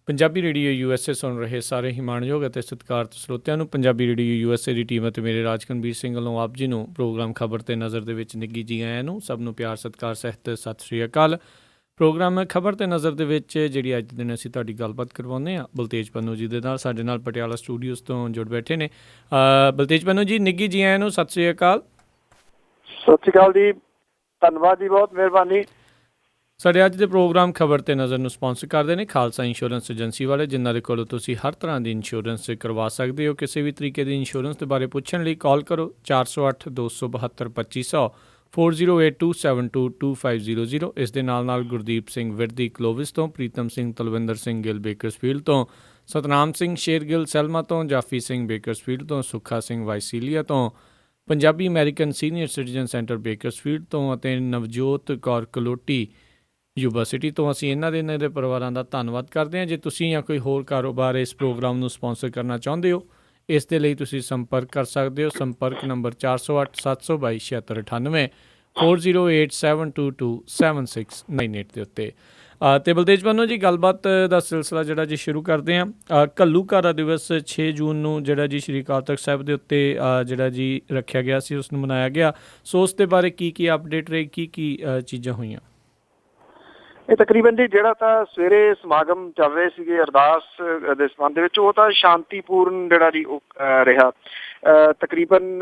Punjabi radio USA ਸੁਣ ਰਹੇ ਸਾਰੇ ਹੀ ਮਾਣਯੋਗ ਅਤੇ ਸਤਿਕਾਰਤ ਸਰੋਤਿਆਂ ਨੂੰ ਪੰਜਾਬੀ ਰੇਡੀਓ USA ਦੀ ਟੀਮ ਅਤੇ ਮੇਰੇ ਰਾਜਕਨਵੀਰ ਸਿੰਘ ਵੱਲੋਂ ਆਪ ਜੀ ਨੂੰ ਪ੍ਰੋਗਰਾਮ ਖਬਰ ਤੇ ਨਜ਼ਰ ਦੇ ਵਿੱਚ ਨਿੱਘੀ ਜੀ ਆਇਆਂ ਨੂੰ। ਸਭ ਨੂੰ ਪਿਆਰ ਸਤਿਕਾਰ ਸਹਿਤ ਸਤਿ ਸ਼੍ਰੀ ਅਕਾਲ। ਪ੍ਰੋਗਰਾਮ ਖਬਰ ਤੇ ਨਜ਼ਰ ਦੇ ਵਿੱਚ ਜਿਹੜੀ ਅੱਜ ਦਿਨ ਅਸੀਂ ਤੁਹਾਡੀ ਗੱਲਬਾਤ ਕਰਵਾਉਂਦੇ ਹਾਂ ਬਲਤੇਜ ਪੰਨੂ ਜੀ ਦੇ ਨਾਲ। ਸਾਡੇ ਨਾਲ ਪਟਿਆਲਾ ਸਟੂਡੀਓਜ਼ ਤੋਂ ਜੁੜ ਬੈਠੇ ਨੇ ਬਲਤੇਜ ਪੰਨੂ ਜੀ। ਨਿੱਘੀ ਜੀ ਆਇਆਂ ਨੂੰ, ਸਤਿ ਸ਼੍ਰੀ ਅਕਾਲ। ਸਤਿ ਸ਼੍ਰੀ ਅਕਾਲ ਜੀ, ਧੰਨਵਾਦ ਜੀ, ਬਹੁਤ ਮਿਹਰਬਾਨੀ। ਸਾਡੇ ਅੱਜ ਦੇ ਪ੍ਰੋਗਰਾਮ ਖਬਰ ਤੇ ਨਜ਼ਰ ਨੂੰ ਸਪਾਂਸਰ ਕਰਦੇ ਨੇ ਖਾਲਸਾ ਇੰਸ਼ੋਰੈਂਸ ਏਜੰਸੀ ਵਾਲੇ, ਜਿਨ੍ਹਾਂ ਦੇ ਕੋਲੋਂ ਤੁਸੀਂ ਹਰ ਤਰ੍ਹਾਂ ਦੀ ਇੰਸ਼ੋਰੈਂਸ ਕਰਵਾ ਸਕਦੇ ਹੋ। ਕਿਸੇ ਵੀ ਤਰੀਕੇ ਦੀ ਇੰਸ਼ੋਰੈਂਸ ਦੇ ਬਾਰੇ ਪੁੱਛਣ ਲਈ ਕਾਲ ਕਰੋ 408 272 2500 4082722500। ਇਸ ਦੇ ਨਾਲ ਗੁਰਦੀਪ ਸਿੰਘ ਵਿਰਦੀ ਕਲੋਵਿਸ ਤੋਂ, ਪ੍ਰੀਤਮ ਸਿੰਘ ਤਲਵਿੰਦਰ ਸਿੰਘ ਗਿੱਲ ਬੇਕਰਸਫੀਲਡ ਤੋਂ, ਸਤਨਾਮ ਸਿੰਘ ਸ਼ੇਰਗਿੱਲ ਸੈਲਮਾ ਤੋਂ, ਜਾਫੀ ਸਿੰਘ ਬੇਕਰਸਫੀਲਡ ਤੋਂ, ਸੁੱਖਾ ਸਿੰਘ ਵਾਈਸੀਲੀਆ ਤੋਂ, Punjabi American senior citizen centre Bakersfield ਤੋਂ ਅਤੇ ਨਵਜੋਤ ਕੌਰ ਕਲੋਟੀ ਯੂਬਾ ਸਿਟੀ ਤੋਂ। ਅਸੀਂ ਇਹਨਾਂ ਦੇ ਪਰਿਵਾਰਾਂ ਦਾ ਧੰਨਵਾਦ ਕਰਦੇ ਹਾਂ। ਜੇ ਤੁਸੀਂ ਜਾਂ ਕੋਈ ਹੋਰ ਕਾਰੋਬਾਰ ਇਸ ਪ੍ਰੋਗਰਾਮ ਨੂੰ ਸਪਾਂਸਰ ਕਰਨਾ ਚਾਹੁੰਦੇ ਹੋ, ਇਸ ਦੇ ਲਈ ਤੁਸੀਂ ਸੰਪਰਕ ਕਰ ਸਕਦੇ ਹੋ। ਸੰਪਰਕ ਨੰਬਰ 408 722 7698 4087227698 ਦੇ ਉੱਤੇ। ਅਤੇ ਬਲਤੇਜ ਪੰਨੂ ਜੀ, ਗੱਲਬਾਤ ਦਾ ਸਿਲਸਿਲਾ ਜਿਹੜਾ ਜੀ ਸ਼ੁਰੂ ਕਰਦੇ ਹਾਂ। ਘੱਲੂਘਾਰਾ ਦਿਵਸ 6 ਜੂਨ ਨੂੰ ਜਿਹੜਾ ਜੀ ਸ਼੍ਰੀ ਅਕਾਲ ਤਖ਼ਤ ਸਾਹਿਬ ਦੇ ਉੱਤੇ ਜਿਹੜਾ ਜੀ ਰੱਖਿਆ ਗਿਆ ਸੀ, ਉਸ ਨੂੰ ਮਨਾਇਆ ਗਿਆ। ਸੋ ਉਸ ਦੇ ਬਾਰੇ ਕੀ ਅਪਡੇਟ ਰਹੀ, ਕੀ ਚੀਜ਼ਾਂ ਹੋਈਆਂ? ਇਹ ਤਕਰੀਬਨ ਜੀ ਜਿਹੜਾ ਤਾਂ ਸਵੇਰੇ ਸਮਾਗਮ ਚੱਲ ਰਹੇ ਸੀਗੇ ਅਰਦਾਸ ਦੇ ਸੰਬੰਧ ਦੇ ਵਿੱਚ, ਉਹ ਤਾਂ ਸ਼ਾਂਤੀਪੂਰਨ ਜਿਹੜਾ ਜੀ ਉਹ ਰਿਹਾ। ਤਕਰੀਬਨ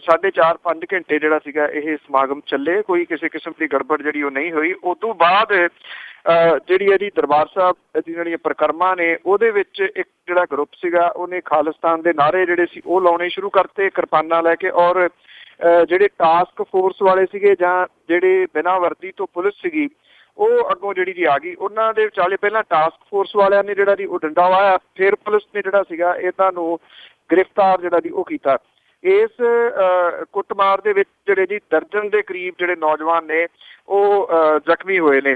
4.5-5 ਘੰਟੇ ਜਿਹੜਾ ਸੀਗਾ ਇਹ ਸਮਾਗਮ ਚੱਲੇ। ਕੋਈ ਕਿਸੇ ਕਿਸਮ ਦੀ ਗੜਬੜ ਜਿਹੜੀ ਉਹ ਨਹੀਂ ਹੋਈ। ਉਸ ਤੋਂ ਬਾਅਦ ਜਿਹੜੀ ਹੈ ਜੀ ਦਰਬਾਰ ਸਾਹਿਬ ਦੀ ਜਿਹੜੀਆਂ ਪਰਿਕਰਮਾ ਨੇ, ਉਹਦੇ ਵਿੱਚ ਇੱਕ ਜਿਹੜਾ ਗਰੁੱਪ ਸੀਗਾ ਉਹਨੇ ਖਾਲਿਸਤਾਨ ਦੇ ਨਾਅਰੇ ਜਿਹੜੇ ਸੀ ਉਹ ਲਾਉਣੇ ਸ਼ੁਰੂ ਕਰਤੇ ਕਿਰਪਾਨਾਂ ਲੈ ਕੇ। ਔਰ ਜਿਹੜੇ ਟਾਸਕ ਫੋਰਸ ਵਾਲੇ ਸੀਗੇ ਜਾਂ ਜਿਹੜੇ ਬਿਨਾਂ ਵਰਦੀ ਤੋਂ ਪੁਲਿਸ ਸੀਗੀ, ਉਹ ਅੱਗੋਂ ਜਿਹੜੀ ਜੀ ਆ ਗਈ। ਉਹਨਾਂ ਦੇ ਵਿਚਾਲੇ ਪਹਿਲਾਂ ਟਾਸਕ ਫੋਰਸ ਵਾਲਿਆਂ ਨੇ ਜਿਹੜਾ ਜੀ ਉਹ ਡੰਡਾ ਵਾਇਆ, ਫਿਰ ਪੁਲਿਸ ਨੇ ਜਿਹੜਾ ਸੀਗਾ ਇਹਨਾਂ ਨੂੰ ਗ੍ਰਿਫਤਾਰ ਜਿਹੜਾ ਜੀ ਉਹ ਕੀਤਾ। ਇਸ ਕੁੱਟਮਾਰ ਦੇ ਵਿੱਚ ਜਿਹੜੇ ਜੀ ਦਰਜਨ ਦੇ ਕਰੀਬ ਜਿਹੜੇ ਨੌਜਵਾਨ ਨੇ ਉਹ ਜ਼ਖਮੀ ਹੋਏ ਨੇ।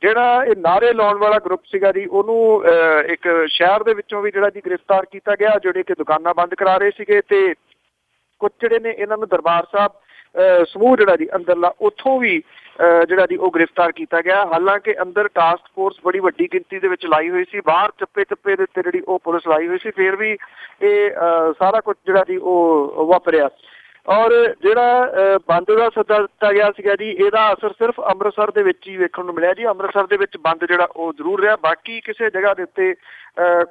ਜਿਹੜਾ ਇਹ ਨਾਅਰੇ ਲਾਉਣ ਵਾਲਾ ਗਰੁੱਪ ਸੀਗਾ ਜੀ, ਉਹਨੂੰ ਇੱਕ ਸ਼ਹਿਰ ਦੇ ਵਿੱਚੋਂ ਵੀ ਜਿਹੜਾ ਜੀ ਗ੍ਰਿਫਤਾਰ ਕੀਤਾ ਗਿਆ, ਜਿਹੜੇ ਕਿ ਦੁਕਾਨਾਂ ਬੰਦ ਕਰਾ ਰਹੇ ਸੀਗੇ। ਤੇ ਕੁਝ ਜਿਹੜੇ ਨੇ ਇਹਨਾਂ ਨੂੰ ਦਰਬਾਰ ਸਾਹਿਬ ਸਮੂਹ ਜਿਹੜਾ ਜੀ ਅੰਦਰਲਾ, ਉੱਥੋਂ ਵੀ ਜਿਹੜਾ ਜੀ ਉਹ ਗ੍ਰਿਫਤਾਰ ਕੀਤਾ ਗਿਆ। ਹਾਲਾਂਕਿ ਅੰਦਰ ਟਾਸਕ ਫੋਰਸ ਬੜੀ ਵੱਡੀ ਗਿਣਤੀ ਦੇ ਵਿੱਚ ਲਾਈ ਹੋਈ ਸੀ, ਬਾਹਰ ਚੱਪੇ ਦੇ ਉੱਤੇ ਜਿਹੜੀ ਉਹ ਪੁਲਿਸ ਲਾਈ ਹੋਈ ਸੀ, ਫਿਰ ਵੀ ਇਹ ਸਾਰਾ ਕੁਝ ਜਿਹੜਾ ਜੀ ਉਹ ਵਾਪਰਿਆ। ਔਰ ਜਿਹੜਾ ਬੰਦ ਦਾ ਸੱਦਾ ਦਿੱਤਾ ਗਿਆ ਸੀਗਾ ਜੀ, ਇਹਦਾ ਅਸਰ ਸਿਰਫ ਅੰਮ੍ਰਿਤਸਰ ਦੇ ਵਿੱਚ ਹੀ ਵੇਖਣ ਨੂੰ ਮਿਲਿਆ ਜੀ। ਅੰਮ੍ਰਿਤਸਰ ਦੇ ਵਿੱਚ ਬੰਦ ਜਿਹੜਾ ਉਹ ਜ਼ਰੂਰ ਰਿਹਾ, ਬਾਕੀ ਕਿਸੇ ਜਗ੍ਹਾ ਦੇ ਉੱਤੇ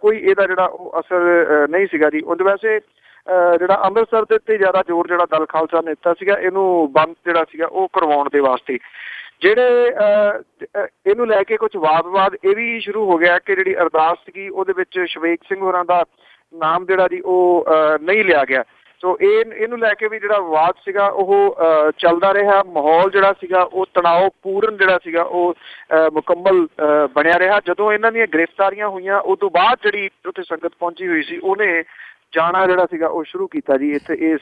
ਕੋਈ ਇਹਦਾ ਜਿਹੜਾ ਉਹ ਅਸਰ ਨਹੀਂ ਸੀਗਾ ਜੀ। ਉਹਦੇ ਵੈਸੇ ਜਿਹੜਾ ਅੰਮ੍ਰਿਤਸਰ ਦੇ ਉੱਤੇ ਜ਼ਿਆਦਾ ਜ਼ੋਰ ਜਿਹੜਾ ਦਲ ਖਾਲਸਾ ਨੇ ਦਿੱਤਾ ਸੀਗਾ ਇਹਨੂੰ ਬੰਦ ਜਿਹੜਾ ਸੀਗਾ ਉਹ ਕਰਵਾਉਣ ਦੇ ਵਾਸਤੇ। ਜਿਹੜੇ ਇਹਨੂੰ ਲੈ ਕੇ ਕੁਝ ਵਾਦ ਵਿਵਾਦ ਇਹ ਵੀ ਸ਼ੁਰੂ ਹੋ ਗਿਆ ਕਿ ਜਿਹੜੀ ਅਰਦਾਸ ਸੀਗੀ ਉਹਦੇ ਵਿੱਚ ਸ਼ਵੇਕ ਸਿੰਘ ਹੋਰਾਂ ਦਾ ਨਾਮ ਜਿਹੜਾ ਜੀ ਉਹ ਨਹੀਂ ਲਿਆ ਗਿਆ। ਸੋ ਇਹਨੂੰ ਲੈ ਕੇ ਵੀ ਜਿਹੜਾ ਵਿਵਾਦ ਸੀਗਾ ਉਹ ਚੱਲਦਾ ਰਿਹਾ। ਮਾਹੌਲ ਜਿਹੜਾ ਸੀਗਾ ਉਹ ਤਣਾਅ ਪੂਰਨ ਜਿਹੜਾ ਸੀਗਾ ਉਹ ਮੁਕੰਮਲ ਬਣਿਆ ਰਿਹਾ। ਜਦੋਂ ਇਹਨਾਂ ਦੀਆਂ ਗ੍ਰਿਫਤਾਰੀਆਂ ਹੋਈਆਂ, ਉਸ ਤੋਂ ਬਾਅਦ ਜਿਹੜੀ ਉੱਥੇ ਸੰਗਤ ਪਹੁੰਚੀ ਹੋਈ ਸੀ ਉਹਨੇ ਜਾਣਾ ਜਿਹੜਾ ਸੀਗਾ ਉਹ ਸ਼ੁਰੂ ਕੀਤਾ ਜੀ ਇੱਥੇ ਇਸ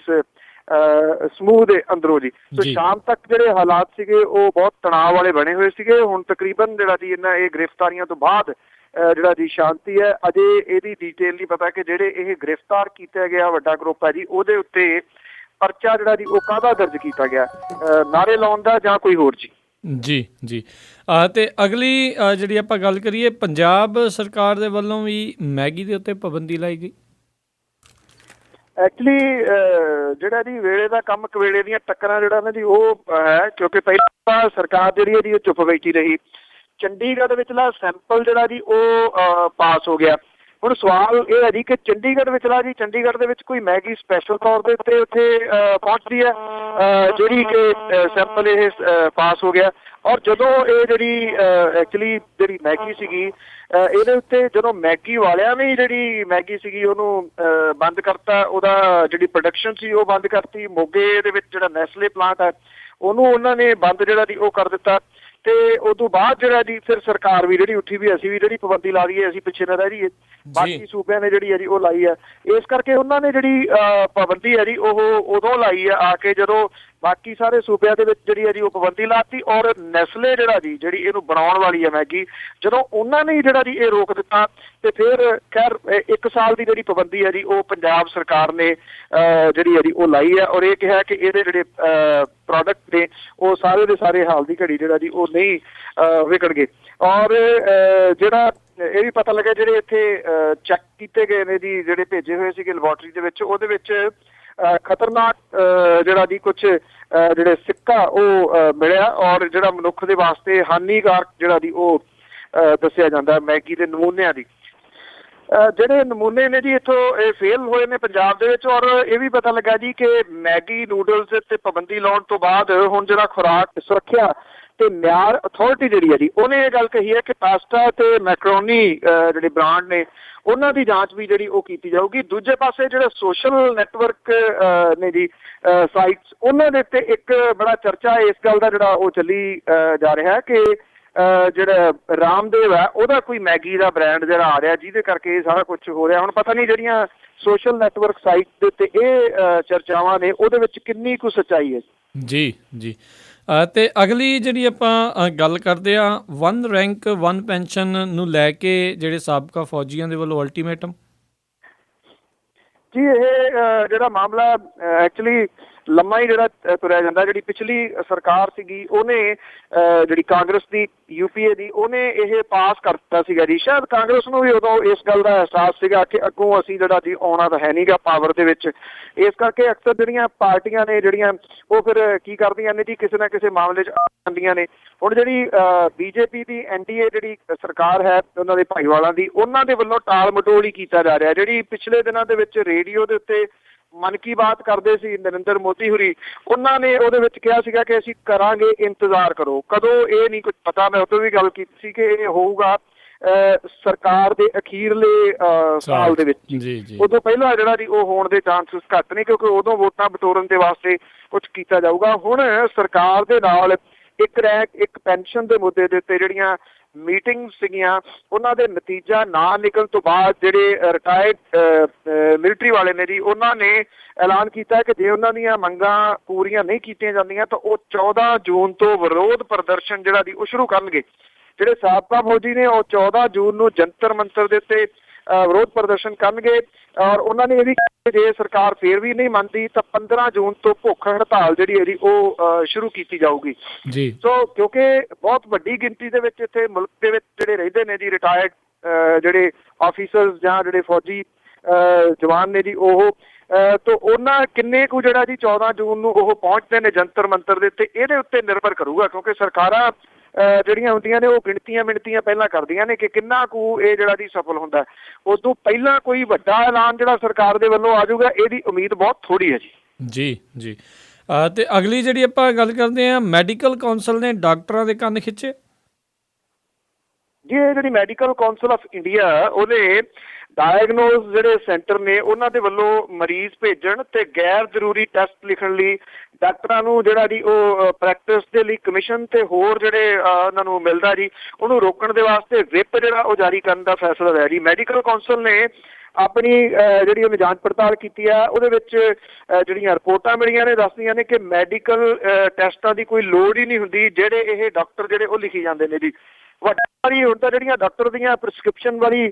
ਸਮੂਹ ਦੇ ਅੰਦਰੋਂ ਜੀ। ਸੋ ਸ਼ਾਮ ਤੱਕ ਜਿਹੜੇ ਹਾਲਾਤ ਸੀਗੇ ਉਹ ਬਹੁਤ ਤਣਾਅ ਵਾਲੇ ਬਣੇ ਹੋਏ ਸੀਗੇ। ਹੁਣ ਤਕਰੀਬਨ ਜਿਹੜਾ ਜੀ ਇਹਨਾਂ ਇਹ ਗ੍ਰਿਫਤਾਰੀਆਂ ਤੋਂ ਬਾਅਦ ਜਿਹੜਾ ਜੀ ਸ਼ਾਂਤੀ ਹੈ। ਅਜੇ ਇਹਦੀ ਡਿਟੇਲ ਨਹੀਂ ਪਤਾ ਕਿ ਜਿਹੜੇ ਇਹ ਗ੍ਰਿਫਤਾਰ ਕੀਤਾ ਗਿਆ ਵੱਡਾ ਗਰੁੱਪ ਹੈ ਜੀ, ਉਹਦੇ ਉੱਤੇ ਪਰਚਾ ਜਿਹੜਾ ਜੀ ਉਹ ਕਾਹਦਾ ਦਰਜ ਕੀਤਾ ਗਿਆ, ਨਾਅਰੇ ਲਾਉਣ ਦਾ ਜਾਂ ਕੋਈ ਹੋਰ ਜੀ। ਜੀ ਅਤੇ ਅਗਲੀ ਜਿਹੜੀ ਆਪਾਂ ਗੱਲ ਕਰੀਏ, ਪੰਜਾਬ ਸਰਕਾਰ ਦੇ ਵੱਲੋਂ ਵੀ ਮੈਗੀ ਦੇ ਉੱਤੇ ਪਾਬੰਦੀ ਲਾਈ ਗਈ। ਐਕਚੁਅਲੀ ਜਿਹੜਾ ਜੀ ਵੇਲੇ ਦਾ ਕੰਮ ਕਵੇਲੇ ਦੀਆਂ ਟੱਕਰਾਂ ਜਿਹੜਾ ਨਾ ਜੀ ਉਹ ਹੈ, ਕਿਉਂਕਿ ਪਹਿਲਾਂ ਸਰਕਾਰ ਜਿਹੜੀ ਹੈ ਜੀ ਉਹ ਚੁੱਪ ਬੈਠੀ ਰਹੀ। ਚੰਡੀਗੜ੍ਹ ਵਿਚਲਾ ਸੈਂਪਲ ਜਿਹੜਾ ਜੀ ਉਹ ਪਾਸ ਹੋ ਗਿਆ। ਹੁਣ ਸਵਾਲ ਇਹ ਹੈ ਜੀ ਕਿ ਚੰਡੀਗੜ੍ਹ ਵਿਚਲਾ ਜੀ, ਚੰਡੀਗੜ੍ਹ ਦੇ ਵਿੱਚ ਕੋਈ ਮੈਗੀ ਸਪੈਸ਼ਲ ਤੌਰ ਦੇ ਉੱਤੇ ਉੱਥੇ ਪਹੁੰਚਦੀ ਹੈ ਜਿਹੜੀ ਕਿ ਸੈਂਪਲ ਇਹ ਪਾਸ ਹੋ ਗਿਆ। ਔਰ ਜਦੋਂ ਇਹ ਜਿਹੜੀ ਐਕਚੁਅਲੀ ਜਿਹੜੀ ਮੈਗੀ ਸੀਗੀ ਇਹਦੇ ਉੱਤੇ ਜਦੋਂ ਮੈਗੀ ਵਾਲਿਆਂ ਨੇ ਜਿਹੜੀ ਮੈਗੀ ਸੀਗੀ ਉਹਨੂੰ ਬੰਦ ਕਰਤਾ, ਉਹਦਾ ਜਿਹੜੀ ਪ੍ਰੋਡਕਸ਼ਨ ਸੀ ਉਹ ਬੰਦ ਕਰਤੀ। ਮੋਗੇ ਦੇ ਵਿੱਚ ਜਿਹੜਾ ਨੈਸਲੇ ਪਲਾਂਟ ਹੈ ਉਹਨੂੰ ਉਹਨਾਂ ਨੇ ਬੰਦ ਜਿਹੜਾ ਜੀ ਉਹ ਕਰ ਦਿੱਤਾ। ਤੇ ਉਸ ਤੋਂ ਬਾਅਦ ਜਿਹੜਾ ਜੀ ਫਿਰ ਸਰਕਾਰ ਵੀ ਜਿਹੜੀ ਉੱਠੀ ਵੀ ਅਸੀਂ ਵੀ ਜਿਹੜੀ ਪਾਬੰਦੀ ਲਾ ਦਈਏ, ਅਸੀਂ ਪਿੱਛੇ ਨਾ ਰਹਿ ਜਾਈਏ। ਬਾਕੀ ਸੂਬਿਆਂ ਨੇ ਜਿਹੜੀ ਹੈ ਜੀ ਉਹ ਲਾਈ ਹੈ। ਇਸ ਕਰਕੇ ਉਹਨਾਂ ਨੇ ਜਿਹੜੀ ਪਾਬੰਦੀ ਹੈ ਜੀ ਉਹ ਉਦੋਂ ਲਾਈ ਹੈ ਆ ਕੇ ਜਦੋਂ ਬਾਕੀ ਸਾਰੇ ਸੂਬਿਆਂ ਦੇ ਵਿੱਚ ਜਿਹੜੀ ਹੈ ਜੀ ਉਹ ਪਾਬੰਦੀ ਲਾਤੀ। ਔਰ ਨੈਸਲੇ ਜਿਹੜਾ ਜੀ ਜਿਹੜੀ ਇਹਨੂੰ ਬਣਾਉਣ ਵਾਲੀ ਹੈ ਮੈਗੀ, ਜਦੋਂ ਉਹਨਾਂ ਨੇ ਜਿਹੜਾ ਜੀ ਇਹ ਰੋਕ ਦਿੱਤਾ ਤੇ ਫਿਰ ਖੈਰ 1 ਸਾਲ ਦੀ ਜਿਹੜੀ ਪਾਬੰਦੀ ਹੈ ਜੀ ਉਹ ਪੰਜਾਬ ਸਰਕਾਰ ਨੇ ਜਿਹੜੀ ਹੈ ਜੀ ਉਹ ਲਾਈ ਹੈ। ਔਰ ਇਹ ਕਿਹਾ ਕਿ ਇਹਦੇ ਜਿਹੜੇ ਪ੍ਰੋਡਕਟ ਨੇ ਉਹ ਸਾਰੇ ਦੇ ਸਾਰੇ ਹਾਲ ਦੀ ਘੜੀ ਜਿਹੜਾ ਜੀ ਉਹ ਨਹੀਂ ਵਿਕਣਗੇ। ਔਰ ਜਿਹੜਾ ਇਹ ਵੀ ਪਤਾ ਲੱਗਿਆ ਜਿਹੜੇ ਇੱਥੇ ਚੈੱਕ ਕੀਤੇ ਗਏ ਨੇ ਜੀ, ਜਿਹੜੇ ਭੇਜੇ ਹੋਏ ਸੀਗੇ ਲੈਬੋਰਟਰੀ ਦੇ ਵਿੱਚ, ਉਹਦੇ ਵਿੱਚ ਖਤਰਨਾਕ ਜਿਹੜਾ ਜੀ ਕੁਛ ਜਿਹੜੇ ਸਿੱਕਾ ਉਹ ਮਿਲਿਆ, ਔਰ ਜਿਹੜਾ ਮਨੁੱਖ ਦੇ ਵਾਸਤੇ ਹਾਨੀਕਾਰਕ ਜਿਹੜਾ ਦੀ ਉਹ ਦੱਸਿਆ ਜਾਂਦਾ ਮੈਗੀ ਦੇ ਨਮੂਨਿਆਂ ਦੀ। ਜਿਹੜੇ ਨਮੂਨੇ ਨੇ ਜੀ ਇੱਥੋਂ ਇਹ ਫੇਲ ਹੋਏ ਨੇ ਪੰਜਾਬ ਦੇ ਵਿੱਚ। ਔਰ ਇਹ ਵੀ ਪਤਾ ਲੱਗਾ ਜੀ ਕਿ ਮੈਗੀ ਨੂਡਲਸ ਤੇ ਪਾਬੰਦੀ ਲਾਉਣ ਤੋਂ ਬਾਅਦ ਹੁਣ ਜਿਹੜਾ ਖੁਰਾਕ ਸੁਰੱਖਿਆ ਤੇ ਮਿਆਰ ਅਥਾਰਟੀ ਜਿਹੜੀ ਹੈ ਜੀ, ਉਹਨੇ ਇਹ ਗੱਲ ਕਹੀ ਹੈ ਕਿ ਪਾਸਤਾ ਤੇ ਮੈਕਰੋਨੀ ਜਿਹੜੇ ਬ੍ਰਾਂਡ ਨੇ ਉਹਨਾਂ ਦੀ ਜਾਂਚ ਵੀ ਜਿਹੜੀ ਉਹ ਕੀਤੀ ਜਾਊਗੀ। ਦੂਜੇ ਪਾਸੇ ਜਿਹੜੇ ਸੋਸ਼ਲ ਨੈਟਵਰਕ ਨੇ ਜੀ ਸਾਈਟਸ, ਉਹਨਾਂ ਦੇ ਉੱਤੇ ਇੱਕ ਬੜਾ ਚਰਚਾ ਇਸ ਗੱਲ ਦਾ ਜਿਹੜਾ ਉਹ ਚੱਲੀ ਜਾ ਰਿਹਾ ਕਿ ਜਿਹੜਾ ਰਾਮਦੇਵ ਹੈ ਉਹਦਾ ਕੋਈ ਮੈਗੀ ਦਾ ਬ੍ਰਾਂਡ ਜਿਹੜਾ ਆ ਰਿਹਾ, ਜਿਹਦੇ ਕਰਕੇ ਇਹ ਸਾਰਾ ਕੁਝ ਹੋ ਰਿਹਾ। ਹੁਣ ਪਤਾ ਨਹੀਂ ਜਿਹੜੀਆਂ ਸੋਸ਼ਲ ਨੈਟਵਰਕ ਸਾਈਟ ਦੇ ਉੱਤੇ ਇਹ ਚਰਚਾਵਾਂ ਨੇ ਉਹਦੇ ਵਿੱਚ ਕਿੰਨੀ ਕੁ ਸੱਚਾਈ ਹੈ। ਜੀ ਜੀ। ਤੇ ਅਗਲੀ ਜਿਹੜੀ ਆਪਾਂ ਗੱਲ ਕਰਦੇ ਆ, 1 ਰੈਂਕ 1 ਪੈਨਸ਼ਨ ਨੂੰ ਲੈ ਕੇ ਜਿਹੜੇ ਸਾਬਕਾ ਫੌਜੀਆਂ ਦੇ ਵੱਲੋਂ ਅਲਟੀਮੇਟਮ। ਜੀ ਇਹ ਜਿਹੜਾ ਮਾਮਲਾ ਐਕਚੁਅਲੀ ਲੰਮਾ ਹੀ ਜਿਹੜਾ ਤੁਰਿਆ ਜਾਂਦਾ। ਜਿਹੜੀ ਪਿਛਲੀ ਸਰਕਾਰ ਸੀਗੀ ਉਹਨੇ ਜਿਹੜੀ ਕਾਂਗਰਸ ਦੀ UPA ਦੀ, ਉਹਨੇ ਇਹ ਪਾਸ ਕਰ ਦਿੱਤਾ ਸੀਗਾ ਜੀ। ਸ਼ਾਇਦ ਕਾਂਗਰਸ ਨੂੰ ਵੀ ਉਦੋਂ ਇਸ ਗੱਲ ਦਾ ਅਹਿਸਾਸ ਸੀਗਾ ਕਿ ਅੱਗੋਂ ਅਸੀਂ ਜਿਹੜਾ ਜੀ ਆਉਣਾ ਤਾਂ ਹੈ ਨਹੀਂ ਗਾ ਪਾਵਰ ਦੇ ਵਿੱਚ। ਇਸ ਕਰਕੇ ਅਕਸਰ ਜਿਹੜੀਆਂ ਪਾਰਟੀਆਂ ਨੇ ਜਿਹੜੀਆਂ ਉਹ ਫਿਰ ਕੀ ਕਰਦੀਆਂ ਨੇ ਜੀ, ਕਿਸੇ ਨਾ ਕਿਸੇ ਮਾਮਲੇ 'ਚ ਆ ਜਾਂਦੀਆਂ ਨੇ। ਹੁਣ ਜਿਹੜੀ BJP ਦੀ NDA ਜਿਹੜੀ ਸਰਕਾਰ ਹੈ ਉਹਨਾਂ ਦੇ ਭਾਈਵਾਲਾਂ ਦੀ, ਉਹਨਾਂ ਦੇ ਵੱਲੋਂ ਟਾਲ ਮਟੋਲ ਹੀ ਕੀਤਾ ਜਾ ਰਿਹਾ। ਜਿਹੜੀ ਪਿਛਲੇ ਦਿਨਾਂ ਦੇ ਵਿੱਚ ਰੇਡੀਓ ਦੇ ਉੱਤੇ ਮਨ ਕੀ ਬਾਤ ਕਰਦੇ ਸੀ ਨਰਿੰਦਰ ਮੋਦੀ ਹੁਰੀ, ਉਹਨਾਂ ਨੇ ਉਹਦੇ ਵਿੱਚ ਕਿਹਾ ਸੀਗਾ ਕਿ ਅਸੀਂ ਕਰਾਂਗੇ, ਇੰਤਜ਼ਾਰ ਕਰੋ। ਕਦੋਂ ਇਹ ਨਹੀਂ ਕੁਝ ਪਤਾ। ਮੈਂ ਉਦੋਂ ਵੀ ਗੱਲ ਕੀਤੀ ਸੀ ਕਿ ਇਹ ਹੋਊਗਾ ਸਰਕਾਰ ਦੇ ਅਖੀਰਲੇ ਸਾਲ ਦੇ ਵਿੱਚ। ਉਦੋਂ ਪਹਿਲਾਂ ਜਿਹੜਾ ਜੀ ਉਹ ਹੋਣ ਦੇ ਚਾਂਸਸ ਘੱਟ ਨੇ, ਕਿਉਂਕਿ ਉਦੋਂ ਵੋਟਾਂ ਬਟੋਰਨ ਦੇ ਵਾਸਤੇ ਕੁਝ ਕੀਤਾ ਜਾਊਗਾ। ਹੁਣ ਸਰਕਾਰ ਦੇ ਨਾਲ 1 ਰੈਂਕ 1 ਪੈਨਸ਼ਨ ਦੇ ਮੁੱਦੇ ਦੇ ਉੱਤੇ ਜਿਹੜੀਆਂ ਮੀਟਿੰਗ ਸੀਗੀਆਂ, ਉਹਨਾਂ ਦੇ ਨਤੀਜਾ ਨਾ ਨਿਕਲਣ ਤੋਂ ਬਾਅਦ ਜਿਹੜੇ ਰਿਟਾਇਰਡ ਮਿਲਟਰੀ ਵਾਲੇ ਨੇ ਜੀ, ਉਹਨਾਂ ਨੇ ਐਲਾਨ ਕੀਤਾ ਕਿ ਜੇ ਉਹਨਾਂ ਦੀਆਂ ਮੰਗਾਂ ਪੂਰੀਆਂ ਨਹੀਂ ਕੀਤੀਆਂ ਜਾਂਦੀਆਂ ਤਾਂ ਉਹ 14 ਜੂਨ ਤੋਂ ਵਿਰੋਧ ਪ੍ਰਦਰਸ਼ਨ ਜਿਹੜਾ ਜੀ ਉਹ ਸ਼ੁਰੂ ਕਰਨਗੇ। ਜਿਹੜੇ ਸਾਬਕਾ ਫੌਜੀ ਨੇ ਉਹ 14 ਜੂਨ ਨੂੰ ਜੰਤਰ ਮੰਤਰ ਦੇ ਉੱਤੇ ਵਿਰੋਧ ਪ੍ਰਦਰਸ਼ਨ ਕਰਨਗੇ। ਔਰ ਉਹਨਾਂ ਨੇ ਇਹ ਵੀ ਕਿਹਾ ਜੇ ਸਰਕਾਰ ਫੇਰ ਵੀ ਨਹੀਂ ਮੰਨਦੀ ਤਾਂ 15 ਜੂਨ ਤੋਂ ਭੁੱਖ ਹੜਤਾਲ ਜਿਹੜੀ ਇਹਦੀ ਉਹ ਸ਼ੁਰੂ ਕੀਤੀ ਜਾਊਗੀ ਜੀ। ਸੋ ਕਿਉਂਕਿ ਬਹੁਤ ਵੱਡੀ ਗਿਣਤੀ ਦੇ ਵਿੱਚ ਇੱਥੇ ਮੁਲਕ ਦੇ ਵਿੱਚ ਜਿਹੜੇ ਰਹਿੰਦੇ ਨੇ ਜੀ ਰਿਟਾਇਰਡ ਜਿਹੜੇ ਆਫੀਸਰਸ ਜਾਂ ਜਿਹੜੇ ਫੌਜੀ ਜਵਾਨ ਨੇ ਜੀ, ਉਹ ਤਾਂ ਉਹਨਾਂ ਕਿੰਨੇ ਕੁ ਜਿਹੜਾ ਜੀ 14 ਜੂਨ ਨੂੰ ਉਹ ਪਹੁੰਚਦੇ ਨੇ ਜੰਤਰ ਮੰਤਰ ਦੇ ਉੱਤੇ, ਇਹਦੇ ਉੱਤੇ ਨਿਰਭਰ ਕਰੂਗਾ। ਕਿਉਂਕਿ ਸਰਕਾਰਾਂ ਜਿਹੜੀਆਂ ਹੁੰਦੀਆਂ ਨੇ ਉਹ ਗਿਣਤੀਆਂ ਪਹਿਲਾਂ ਕਰਦੀਆਂ ਨੇ ਕਿ ਕਿੰਨਾ ਕੁ ਇਹ ਜਿਹੜਾ ਜੀ ਸਫਲ ਹੁੰਦਾ। ਉਸ ਤੋਂ ਪਹਿਲਾਂ ਕੋਈ ਵੱਡਾ ਐਲਾਨ ਜਿਹੜਾ ਸਰਕਾਰ ਦੇ ਵੱਲੋਂ ਆ ਜਾਊਗਾ, ਇਹਦੀ ਉਮੀਦ ਬਹੁਤ ਥੋੜੀ ਹੈ ਜੀ। ਜੀ ਜੀ। ਤੇ ਅਗਲੀ ਜਿਹੜੀ ਆਪਾਂ ਗੱਲ ਕਰਦੇ ਹਾਂ, ਮੈਡੀਕਲ ਕੌਂਸਲ ਨੇ ਡਾਕਟਰਾਂ ਦੇ ਕੰਨ ਖਿੱਚੇ। ਜੀ ਇਹ ਜਿਹੜੀ ਮੈਡੀਕਲ ਕੌਂਸਲ ਆਫ ਇੰਡੀਆ, ਉਹਨੇ ਡਾਇਗਨੋਸ ਜਿਹੜੇ ਸੈਂਟਰ ਨੇ ਉਹਨਾਂ ਦੇ ਵੱਲੋਂ ਮਰੀਜ਼ ਭੇਜਣ ਤੇ ਗੈਰ ਜ਼ਰੂਰੀ ਟੈਸਟ ਲਿਖਣ ਲਈ ਡਾਕਟਰਾਂ ਨੂੰ ਜਿਹੜਾ ਜੀ ਉਹ ਪ੍ਰੈਕਟਿਸ ਦੇ ਲਈ ਕਮਿਸ਼ਨ ਤੇ ਹੋਰ ਜਿਹੜੇ ਉਹਨਾਂ ਨੂੰ ਮਿਲਦਾ ਜੀ, ਉਹਨੂੰ ਰੋਕਣ ਦੇ ਵਾਸਤੇ whip ਜਿਹੜਾ ਉਹ ਜਾਰੀ ਕਰਨ ਦਾ ਫੈਸਲਾ ਲਿਆ ਜੀ। ਮੈਡੀਕਲ ਕੌਂਸਲ ਨੇ ਆਪਣੀ ਜਿਹੜੀ ਉਹਨੇ ਜਾਂਚ ਪੜਤਾਲ ਕੀਤੀ ਆ, ਉਹਦੇ ਵਿੱਚ ਜਿਹੜੀਆਂ ਰਿਪੋਰਟਾਂ ਮਿਲੀਆਂ ਨੇ ਦੱਸਦੀਆਂ ਨੇ ਕਿ ਮੈਡੀਕਲ ਟੈਸਟਾਂ ਦੀ ਕੋਈ ਲੋੜ ਹੀ ਨਹੀਂ ਹੁੰਦੀ, ਜਿਹੜੇ ਇਹ ਡਾਕਟਰ ਜਿਹੜੇ ਉਹ ਲਿਖੀ ਜਾਂਦੇ ਨੇ ਜੀ। ਵੱਡਾ ਵਾਰੀ ਹੁਣ ਤਾਂ ਜਿਹੜੀਆਂ ਡਾਕਟਰ ਦੀਆਂ ਪ੍ਰਿਸਕ੍ਰਿਪਸ਼ਨ ਵਾਲੀ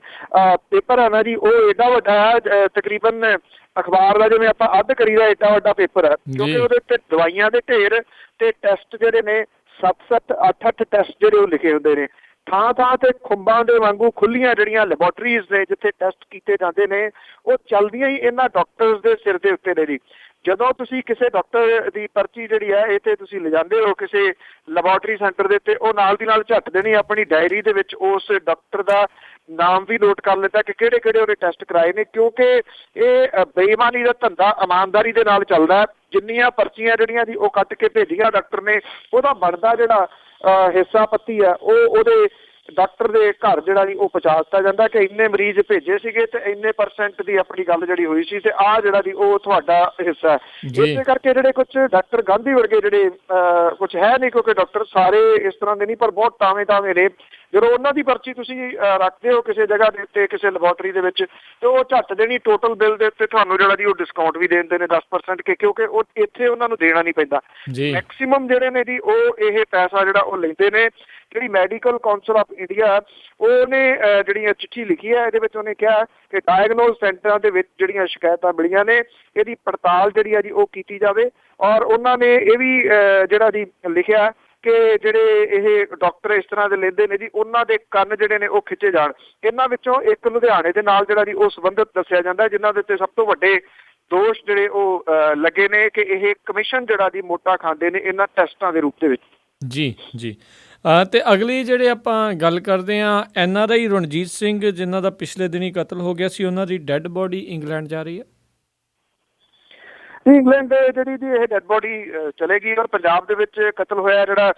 ਪੇਪਰ ਆ ਨਾ ਜੀ, ਉਹ ਏਡਾ ਵੱਡਾ ਹੈ, ਤਕਰੀਬਨ ਅਖਬਾਰ ਦਾ ਜਿਵੇਂ ਆਪਾਂ ਅੱਧ ਕਰੀਦਾ ਏਡਾ ਵੱਡਾ ਪੇਪਰ ਹੈ। ਕਿਉਂਕਿ ਉਹਦੇ ਉੱਤੇ ਦਵਾਈਆਂ ਦੇ ਢੇਰ ਤੇ ਟੈਸਟ ਜਿਹੜੇ ਨੇ 7-7 8-8 ਟੈਸਟ ਜਿਹੜੇ ਉਹ ਲਿਖੇ ਹੁੰਦੇ ਨੇ। ਥਾਂ ਤੇ ਖੁੰਬਾਂ ਦੇ ਵਾਂਗੂ ਖੁੱਲੀਆਂ ਜਿਹੜੀਆਂ ਲੈਬੋਰਟਰੀਜ਼ ਨੇ ਜਿੱਥੇ ਟੈਸਟ ਕੀਤੇ ਜਾਂਦੇ ਨੇ, ਉਹ ਚੱਲਦੀਆਂ ਹੀ ਇਹਨਾਂ ਡਾਕਟਰਸ ਦੇ ਸਿਰ ਦੇ ਉੱਤੇ ਨੇ ਜੀ। ਜਦੋਂ ਤੁਸੀਂ ਕਿਸੇ ਡਾਕਟਰ ਦੀ ਪਰਚੀ ਜਿਹੜੀ ਹੈ ਇਹ ਤੇ ਤੁਸੀਂ ਲਿਜਾਂਦੇ ਹੋ ਕਿਸੇ ਲੈਬੋਰਟਰੀ ਸੈਂਟਰ ਦੇ ਉੱਤੇ, ਉਹ ਨਾਲ ਦੀ ਨਾਲ ਝੱਟ ਦੇਣੀ ਆਪਣੀ ਡਾਇਰੀ ਦੇ ਵਿੱਚ ਉਸ ਡਾਕਟਰ ਦਾ ਨਾਮ ਵੀ ਨੋਟ ਕਰ ਲੈਂਦਾ ਕਿ ਕਿਹੜੇ ਕਿਹੜੇ ਉਹਨੇ ਟੈਸਟ ਕਰਾਏ ਨੇ। ਕਿਉਂਕਿ ਇਹ ਬੇਈਮਾਨੀ ਦਾ ਧੰਦਾ ਇਮਾਨਦਾਰੀ ਦੇ ਨਾਲ ਚੱਲਦਾ। ਜਿੰਨੀਆਂ ਪਰਚੀਆਂ ਜਿਹੜੀਆਂ ਜੀ ਉਹ ਕੱਟ ਕੇ ਭੇਜੀਆਂ ਡਾਕਟਰ ਨੇ, ਉਹਦਾ ਬਣਦਾ ਜਿਹੜਾ ਹਿੱਸਾ ਪੱਤੀ ਆ ਉਹ ਉਹਦੇ ਡਾਕਟਰ ਦੇ ਘਰ ਜਿਹੜਾ ਜੀ ਉਹ ਪਹੁੰਚਾ ਦਿੱਤਾ ਜਾਂਦਾ ਕਿ ਇੰਨੇ ਮਰੀਜ਼ ਭੇਜੇ ਸੀਗੇ ਤੇ ਇੰਨੇ % ਦੀ ਆਪਣੀ ਗੱਲ ਜਿਹੜੀ ਹੋਈ ਸੀ ਤੇ ਆਹ ਜਿਹੜਾ ਜੀ ਉਹ ਤੁਹਾਡਾ ਹਿੱਸਾ ਹੈ। ਇਸੇ ਕਰਕੇ ਜਿਹੜੇ ਕੁਝ ਡਾਕਟਰ ਗਾਂਧੀ ਵਰਗੇ ਜਿਹੜੇ ਕੁਝ ਹੈ ਨਹੀਂ, ਕਿਉਂਕਿ ਡਾਕਟਰ ਸਾਰੇ ਇਸ ਤਰ੍ਹਾਂ ਦੇ ਨਹੀਂ ਪਰ ਬਹੁਤ ਟਾਵੇਂ ਨੇ, ਜਦੋਂ ਉਹਨਾਂ ਦੀ ਪਰਚੀ ਤੁਸੀਂ ਰੱਖਦੇ ਹੋ ਕਿਸੇ ਜਗ੍ਹਾ ਦੇ ਉੱਤੇ ਕਿਸੇ ਲੈਬੋਰਟਰੀ ਦੇ ਵਿੱਚ ਤੇ ਉਹ ਝੱਟ ਦੇਣੀ ਟੋਟਲ ਬਿੱਲ ਦੇ ਉੱਤੇ ਤੁਹਾਨੂੰ ਜਿਹੜਾ ਜੀ ਉਹ ਡਿਸਕਾਊਂਟ ਵੀ ਦੇ ਦਿੰਦੇ ਨੇ 10% ਕੇ, ਕਿਉਂਕਿ ਉਹ ਇੱਥੇ ਉਹਨਾਂ ਨੂੰ ਦੇਣਾ ਨਹੀਂ ਪੈਂਦਾ। ਮੈਕਸੀਮਮ ਜਿਹੜੇ ਨੇ ਜੀ ਉਹ ਇਹ ਪੈਸਾ ਜਿਹੜਾ ਉਹ ਲੈਂਦੇ ਨੇ। ਜਿਹੜੀ ਮੈਡੀਕਲ ਕੌਂਸਲ ਆਫ ਇੰਡੀਆ ਉਹਨੇ ਜਿਹੜੀ ਚਿੱਠੀ ਲਿਖੀ ਹੈ, ਇਹਦੇ ਵਿੱਚ ਉਹਨੇ ਕਿਹਾ ਕਿ ਡਾਇਗਨੋਸ ਸੈਂਟਰਾਂ ਦੇ ਵਿੱਚ ਜਿਹੜੀਆਂ ਸ਼ਿਕਾਇਤਾਂ ਮਿਲੀਆਂ ਨੇ ਇਹਦੀ ਪੜਤਾਲ ਜਿਹੜੀ ਆ ਜੀ ਉਹ ਕੀਤੀ ਜਾਵੇ। ਔਰ ਉਹਨਾਂ ਨੇ ਇਹ ਵੀ ਜਿਹੜਾ ਜੀ ਲਿਖਿਆ ਕਿ ਜਿਹੜੇ ਇਹ ਡਾਕਟਰ ਇਸ ਤਰ੍ਹਾਂ ਦੇ ਲੈਂਦੇ ਨੇ ਜੀ, ਉਹਨਾਂ ਦੇ ਕੰਨ ਜਿਹੜੇ ਨੇ ਉਹ ਖਿੱਚੇ ਜਾਣ। ਇਹਨਾਂ ਵਿੱਚੋਂ ਇੱਕ ਲੁਧਿਆਣੇ ਦੇ ਨਾਲ ਜਿਹੜਾ ਜੀ ਉਹ ਸੰਬੰਧਿਤ ਦੱਸਿਆ ਜਾਂਦਾ, ਜਿਨ੍ਹਾਂ ਦੇ ਉੱਤੇ ਸਭ ਤੋਂ ਵੱਡੇ ਦੋਸ਼ ਜਿਹੜੇ ਉਹ ਲੱਗੇ ਨੇ ਕਿ ਇਹ ਕਮਿਸ਼ਨ ਜਿਹੜਾ ਜੀ ਮੋਟਾ ਖਾਂਦੇ ਨੇ ਇਹਨਾਂ ਟੈਸਟਾਂ ਦੇ ਰੂਪ ਦੇ ਵਿੱਚ। ਜੀ ਜੀ। ਤੇ ਅਗਲੀ ਜਿਹੜੇ ਆਪਾਂ ਗੱਲ ਕਰਦੇ ਹਾਂ, NRI ਰਣਜੀਤ ਸਿੰਘ ਜਿਨ੍ਹਾਂ ਦਾ ਪਿਛਲੇ ਦਿਨੀ ਕਤਲ ਹੋ ਗਿਆ ਸੀ, ਉਹਨਾਂ ਦੀ ਡੈੱਡ ਬੋਡੀ ਇੰਗਲੈਂਡ ਜਾ ਰਹੀ ਹੈ। ਇੰਗਲੈਂਡ ਜਿਹੜੀ ਜੀ ਇਹ ਡੈਡ ਬੋਡੀ ਚਲੇਗੀ, ਔਰ ਪੰਜਾਬ ਦੇ ਵਿੱਚ ਕਤਲ ਹੋਇਆ ਜਿਹੜਾ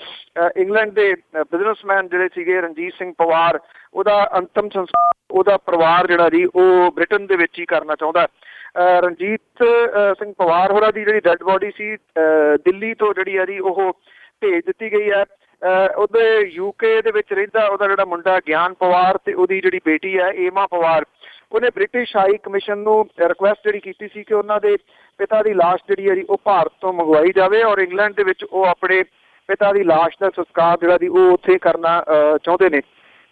ਇੰਗਲੈਂਡ ਦੇ ਬਿਜ਼ਨਸਮੈਨ ਜਿਹੜੇ ਸੀਗੇ ਰਣਜੀਤ ਸਿੰਘ ਪਵਾਰ, ਉਹਦਾ ਅੰਤਮ ਸੰਸਕਾਰ ਉਹਦਾ ਪਰਿਵਾਰ ਜਿਹੜਾ ਜੀ ਉਹ ਬ੍ਰਿਟਨ ਦੇ ਵਿੱਚ ਹੀ ਕਰਨਾ ਚਾਹੁੰਦਾ। ਰਣਜੀਤ ਸਿੰਘ ਪਵਾਰ ਹੋਰਾਂ ਦੀ ਜਿਹੜੀ ਡੈਡ ਬੋਡੀ ਸੀ ਦਿੱਲੀ ਤੋਂ ਜਿਹੜੀ ਹੈ ਜੀ ਉਹ ਭੇਜ ਦਿੱਤੀ ਗਈ ਹੈ। ਉਹਦੇ UK ਦੇ ਵਿੱਚ ਰਹਿੰਦਾ ਉਹਦਾ ਜਿਹੜਾ ਮੁੰਡਾ ਗਿਆਨ ਪਵਾਰ ਤੇ ਉਹਦੀ ਜਿਹੜੀ ਬੇਟੀ ਹੈ ਏਮਾ ਪਵਾਰ, ਉਹਨੇ ਬ੍ਰਿਟਿਸ਼ ਹਾਈ ਕਮਿਸ਼ਨ ਨੂੰ ਰਿਕੁਐਸਟ ਜਿਹੜੀ ਕੀਤੀ ਸੀ ਕਿ ਉਹਨਾਂ ਦੇ ਪਿਤਾ ਦੀ ਲਾਸ਼ ਜਿਹੜੀ ਹੈ ਜੀ ਉਹ ਭਾਰਤ ਤੋਂ ਮੰਗਵਾਈ ਜਾਵੇ, ਔਰ ਇੰਗਲੈਂਡ ਦੇ ਵਿੱਚ ਉਹ ਆਪਣੇ ਪਿਤਾ ਦੀ ਲਾਸ਼ ਦਾ ਸੰਸਕਾਰ ਜਿਹੜਾ ਜੀ ਉਹ ਉੱਥੇ ਕਰਨਾ ਚਾਹੁੰਦੇ ਨੇ।